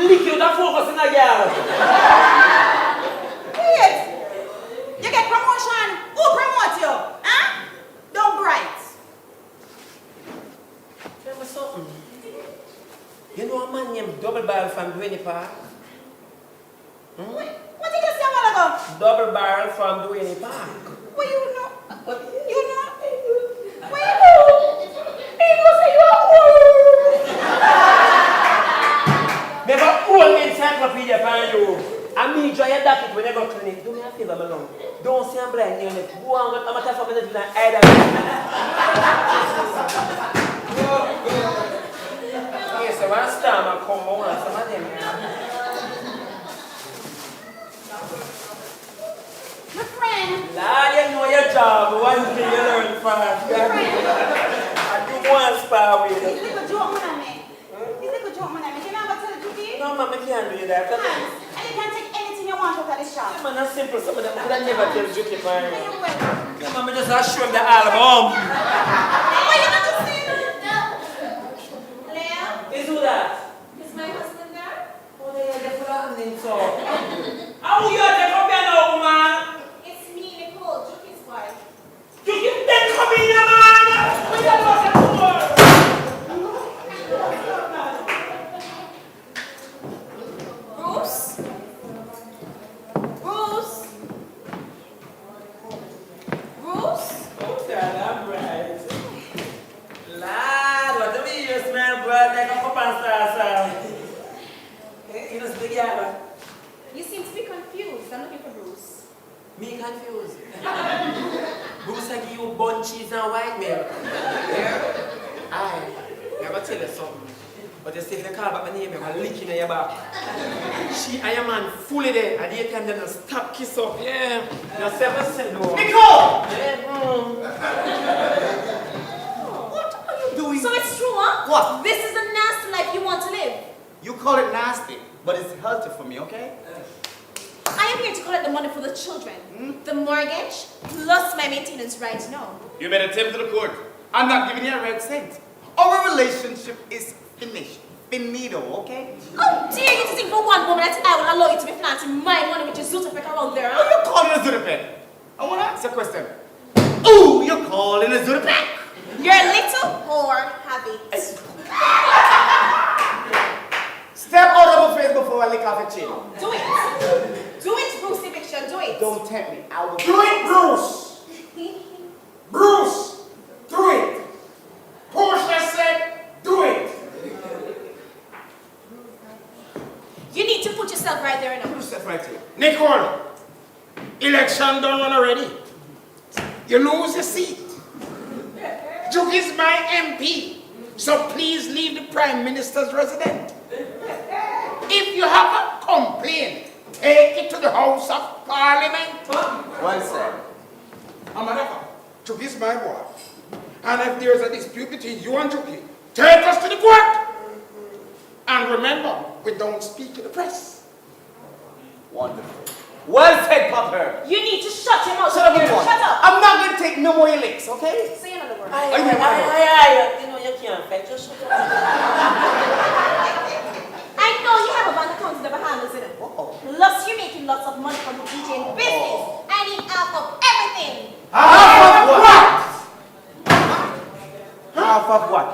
lick you to focus in a girl. Wait. You get promotion. Who promote you? Huh? Don't bright. Tell me something. You know a man named Double Barrel from Duane Park? Wait, what did you say a while ago? Double Barrel from Duane Park. What you know? You know? What you know? He was say you are old. Never old encyclopedia for you. I mean, enjoy your jacket when you go clinic. Do me a favor, my long. Don't say I'm blind. Go on, I'm going to tell you something either. Yes, I want to stand and come on. Some of them. My friend. Lord, you know your job. One thing you learn fast. I do one spar with you. Is it a joke, man? Is it a joke, man? Can I go tell the truth? No, ma'am, I can't do that. And you can take anything you want out of this shop. Man, that's simple. Some of them could have never tell the truth. You will. Yeah, ma'am, I just assure them the album. Why you not just saying that? Leah? Is who that? Is my husband there? Oh, they are the planning, so. How you are the come here now, woman? It's me, Nicole, Juki's wife. Juki, then come in here, man! We are not the poor! Bruce? Bruce? Bruce? Oh, I'm right. Lad, what do you smell, bro? Like a cup and sauce. You know, speak here. You seem to be confused. I'm looking for Bruce. Me confused. Bruce, I give you bun cheese and white milk. Yeah? I'm going to tell you something. But you see, if you call back my name, I'm going to lick in your back. She and your man fully there. At the time, they don't stop kiss up. Yeah. You're 7 no. Nicole! Yeah. What are you doing? So it's true, huh? What? This is the nasty life you want to live. You call it nasty, but it's healthy for me, okay? I am here to collect the money for the children. The mortgage, plus my maintenance right now. You made a tip to the court. I'm not giving you a red cent. Our relationship is finished. Finito, okay? How dare you to think for one moment that I will allow you to be flaunting my money with your Zootopek around there, Who huh? you calling a Zudapek? I want to ask a question. Who you calling a Zudapek? You're a little whore habit. Step out of my face before I lick off your chin. Do it. Do it, Bruce Eviction. Do it. Don't tempt me. I will Do it, Bruce! Bruce! Do it! Portia said, do it! You need to put yourself right there now. Step right here. Nicole, election done run already. You lose your seat. Duke is my MP, so please leave the Prime Minister's residence. If you have a complaint, take it to the House of Parliament. One sec. Amadaka, Duke is my boy. And if there's a dispute between you and Juki, take us to the court. And remember, we don't speak to the press. Wonderful. Well said, Papa. You need to shut your mouth. Shut up, Shut everyone. up. I'm not going to take no more licks, okay? Say another word. You know you can't fight. Just shut up. I know you have a bank account in the Bahamas, isn't it? Plus, you're making lots of money from the DJing business. I need half of everything. Half of what? Half of what?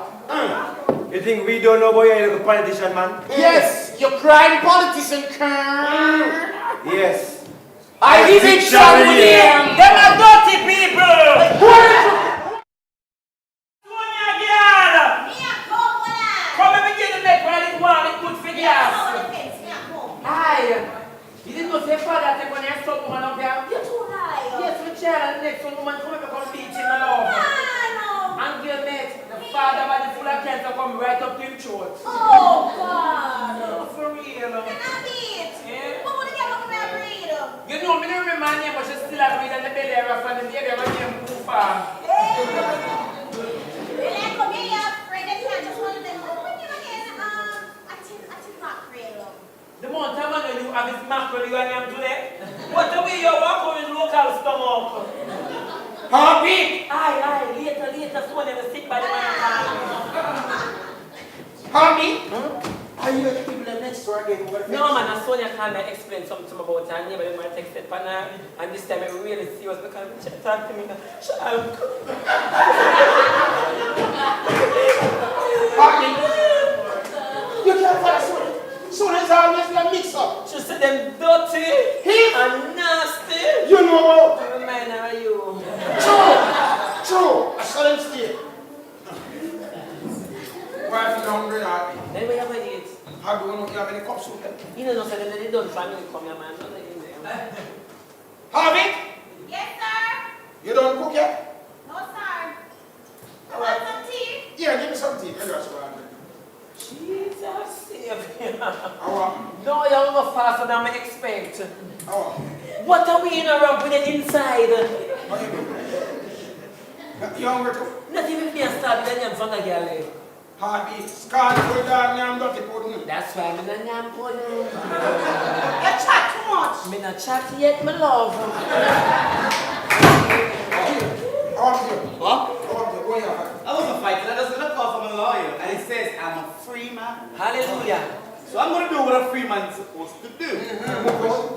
You think we don't know about you, little politician, man? Yes, you crying politician, Kern. Yes. I eviction with them. Them are dirty people. Come and begin to make one it one. It good for gas. Aye. You didn't know say father take one and son woman up there. You're too high. Yes, my child and the next one woman come and become beach in my love. And girl mate, the father body full of cancer come right up to him throat. Oh, God. No, for real. Can I beat? Yeah. What would you get from that breed? You know, me don't remember my name, but she still have me in the belly area from the baby. My name is Kufa. The more time I know you have this mackerel you and him today. What the way you walk on in local stomach? Heartbeat! Aye, later, so when they will sit by the man. Heartbeat? Are you the people that next sister again. No man, as Sonia called me explain something to me about her neighbor, then I texted for her, and this time it was really serious because she talked to me. You can't find Sonia. Sonia's always in a mix-up. She said them dirty and nasty. You know about? Never mind, how are you? True. I saw them stay. Why are you hungry, Harvey? Then we have a eat. How do you know you have any cups with them? You know, so they don't family come here, man. Don't let them there. Harvey? Yes, sir. You don't cook yet? No, sir. All right. Want some tea? Yeah, give me some tea. Maybe that's what I'm doing. Jesus, save me. I want. No, you're not faster than I expect. I want. What are we in a rump with it inside? What you doing? You hungry too? Not even me a start with them from the girl. Harvey, scarlet food dog, yam dirty pudding. That's why I'm in a yam pudding. You chat too much. I'm not chat yet, my love. I want you. What? I want you. Where you at? I wasn't fighting. I just got a call from a lawyer, and it says I'm a free man. Hallelujah. So I'm going to do what a free man is supposed to do.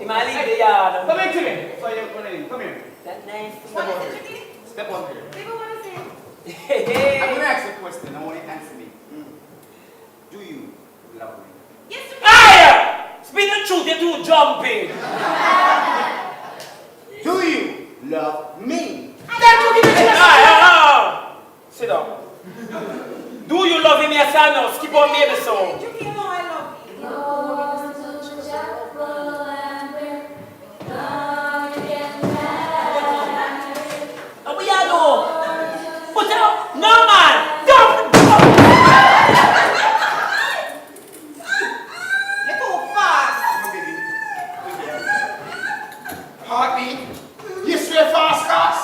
You might leave the yard. Come here to me. So you're going in. Come here. That nice. What is it, Judy? Step up here. Baby, what is it? Hey. I'm going to ask you a question. I want you to answer me. Do you love me? Yes, sir. Fire! Speak the truth, you're too jumpy. Do you love me? Then you give it to sit down. Do you love him, yes or no? Skip on baby song. Judy, you know I love you. And we all know. Put it up. No man. Don't. You're too fast. Harvey, you swear fast, cars?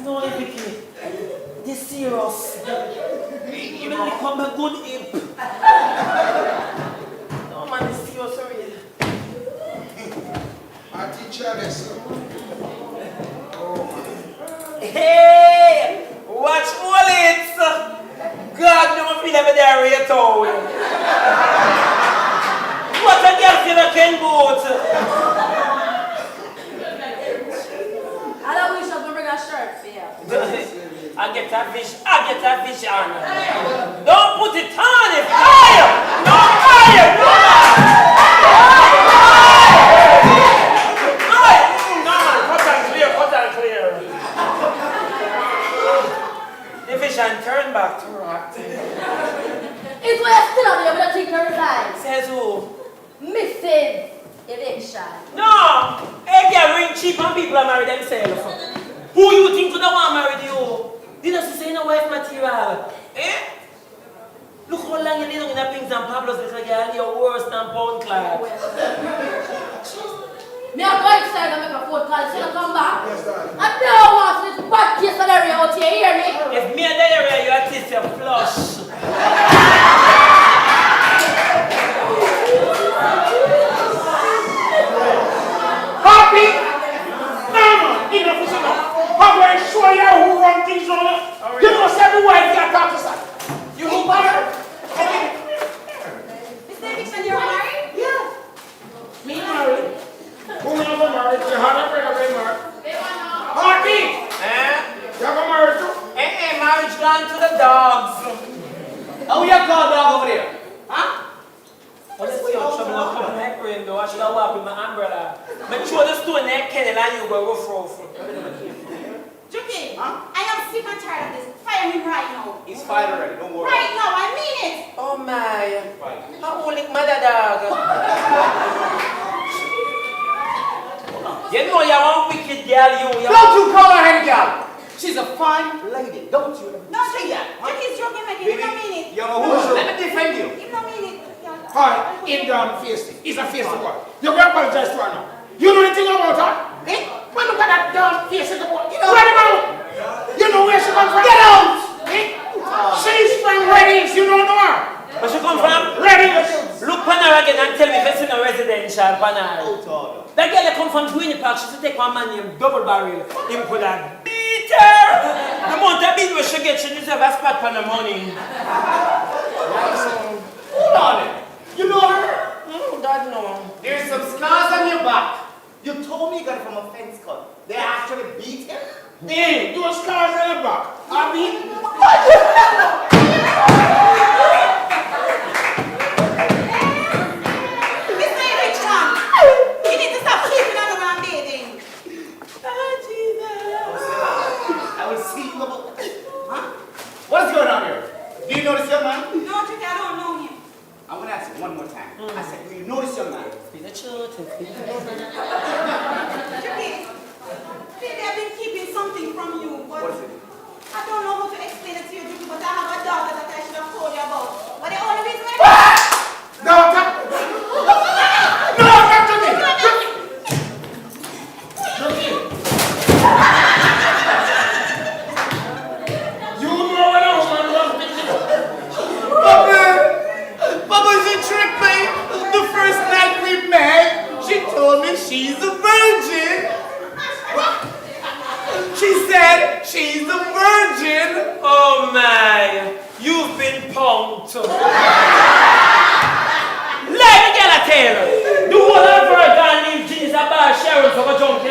No, Vicky. This serious. You really come a good imp. No man, this serious already. I teach you a lesson. Hey! Watch bullets! God, no one feel ever there right out. What a girl feel a Ken boat. I don't wish I could bring a shirt for you. I get that vision. Don't put it on it. Fire! No fire! No! No man, cut and clear. The vision turn back to rock. It's why I'm still out there with a thing to resign. Says who? Mrs. Eviction. No! Hey, girl, ring cheap and people are married themselves. Who you think could have want married you? Didn't you say no wife material? Eh? Look how long you live in the Pinks and Pablos, little girl, you're worse than pound clad. Me I'm going inside and make a phone call, so you come back. Yes, darling. I don't want this bad case of area out here, hear me? If me and the area, you at least you flush. Harvey! No, enough is enough. I'm going to show you who run things on it. You must have a wife that talk to us. You look better. Mr. Eviction, you're married? Yeah. Me married. Who never married? You had a brother been married. Harvey! Eh? You ever married too? Marriage gone to the dogs. How you call dog over there? Huh? Let's see how trouble will come in my brain though. I should have walked with my umbrella. Make sure the stone neck Kenny and you go rough. Judy, I am sick and tired of this. Fire him right now. He's fired already. Don't worry. Right now, I mean it. Oh my. I'm only mother dog. You know you're one wicked girl, you. Don't you call her any girl. She's a fine lady. Don't you ever No, say that. Judy's joking like Baby, you don't mean it. you're a woman. Let me defend you. You don't mean it. Hi, in down face. He's a face boy. You can apologize to her now. You know anything about her? Eh? Well, look at that down face of the boy. You know where You know where she comes from? Get out! Eh? She's from Reddings. You don't know her. Where she come from? Reddings. Look pan her again and tell me if it's in a residential pan her. That girl that come from Twinny Park, she should take one man named Double Barrel. Him could have beat her. The amount of beat where she get, she deserve a spot for the money. on. You know her? God no. There's some scars on your back. You told me you got it from a fence cut. They actually beat him? Hey, you have scars on your back. I mean, Mr. Erickson, you need to stop sleeping on the ground bathing. Oh, Jesus. I will see you about. Huh? What's going on here? Do you know this young man? No, Tricky, I don't know him. I'm going to ask you one more time. I said, do you know this young man? Speak the truth. Tricky, maybe I've been keeping something from you, but What is it? I don't know how to explain it to you, Tricky, but I have a daughter that I should have told you about. But the only reason I... She's a virgin. She said she's a virgin. Oh my, you've been punked. Let me get a tale. Do whatever I can leave jeans and bar Sharon for a jump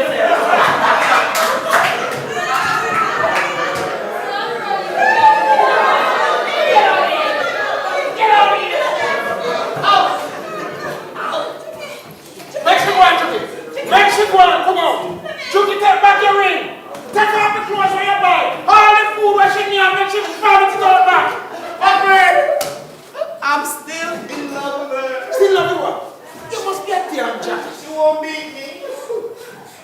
come on. Chucky, take back your ring. Take off the clothes for your buy. All the food where she near, make she found it to go back. Okay. I'm still in love with her. Still love you what? You must be a damn jacket. She won't beat me.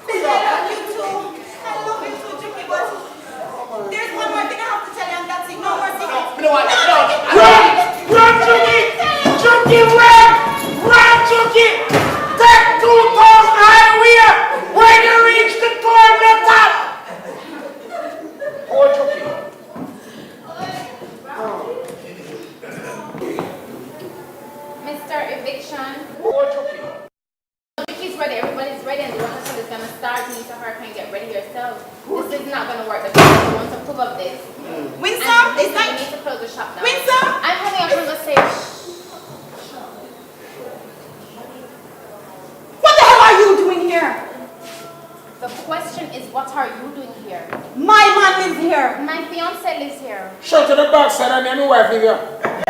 I love you too. I love you too, Chucky, but there's one more thing I have to tell you, and that's it. No more secrets. You know what? Run, Chucky! Chucky, run! Run, Chucky! Take 2,000 highway! When you reach the corner top! Oh, Chucky. Mr. Eviction. Oh, Chucky. He's ready. Everybody's ready, and the one person is gonna start me, so her can get ready yourself. This is not gonna work. The person wants to prove of this. Winsor, is that... You need to close the shop now. Winsor? I'm having a conversation. What the hell are you doing here? The question is, what are you doing here? My man lives here. My fiance lives here. Shut to the backside and my wife is here. What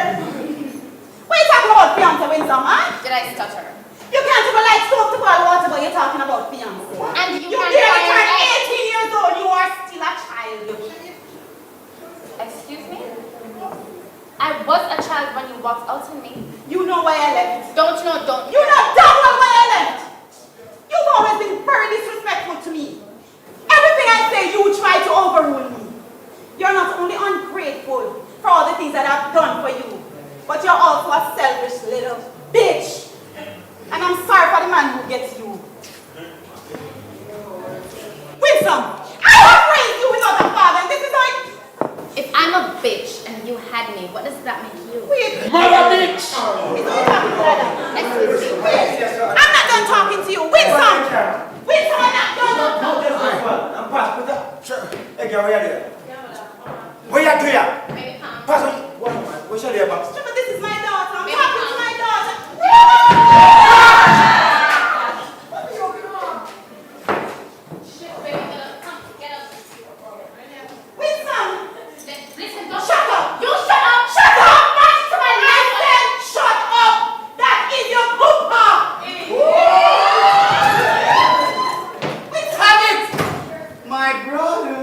are you talking about, fiance, Winsor, man? Did I stutter? You can't even like stove to boil water, but you're talking about fiance. And you You can barely find turned out. 18 years old. You are still a child. Excuse me? I was a child when you walked out on me. You know why I left. Don't you know, don't You know damn well why I left. You've always been very disrespectful to me. Everything I say, you try to overrule me. You're not only ungrateful for all the things that I've done for you, but you're also a selfish little bitch. And I'm sorry for the man who gets you. Winsor, I have raised you without a father, and this is like... If I'm a bitch and you had me, what does that make you? Wait. Mother bitch! It's only talking to that. Excuse me. I'm not done talking to you. Winsor! Winsor, I'm not done. I'm past. Put that. Sure. Hey, girl, where are you? Where are you? Maybe come. Pass on. What's your name, box? But this is my daughter. I'm talking to my daughter. Shit, baby, get up. Winsor! Listen, don't Shut up! You shut up! Shut up! That's to my life! Then shut up! That is your poopa! Have it! My brother.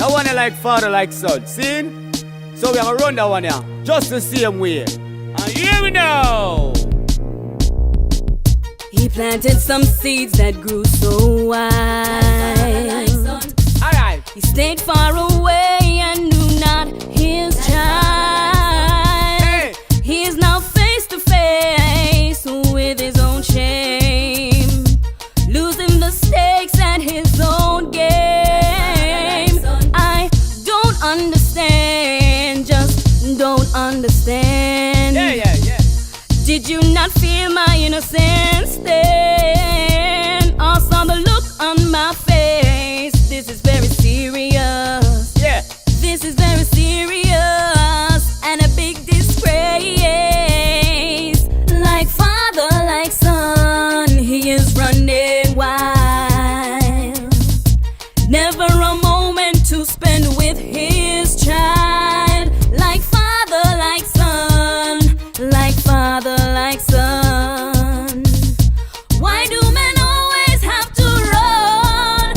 That one I like father, like son. See? So we are gonna run that one here. Just the same way. And here we know. He planted some seeds that grew so wild. Alright. He stayed far away and knew not his child. Hey. He is now face to face with his own shame, losing the stakes at his own game. I don't understand, just don't understand. Yeah. Did you not feel my innocence then? Or saw the look on my face? This is very serious. Yeah. This is very serious and a big disgrace. Like father, like son, he is running wild. Never a moment to spend with his child. Like father, like son, like father, like son. Why do men always have to run?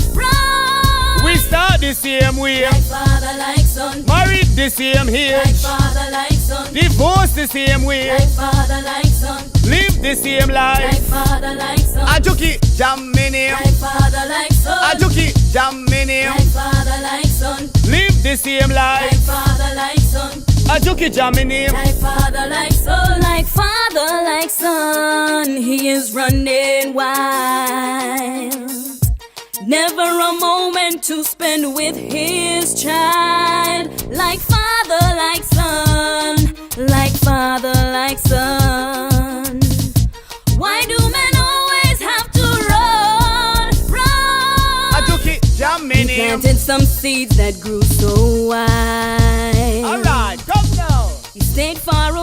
We start the same way. Like father, like son. Married the same here. Like father, like son. Divorce the same way. Like father, like son. Live the same Like life. father, like son. Ajuki Jamini. Like father, like son. Ajuki Jamini. Like father, like son. Live the same Like life. father, like son. Ajuki Jamini. Like father, like son. Like father, like son. He is running wild. Never a moment to spend with his child. Like father, like son. Like father, like son. Why do men always have to run? Ajuki He Jamini. planted some seeds that grew so wide. Alright, come now. He stayed far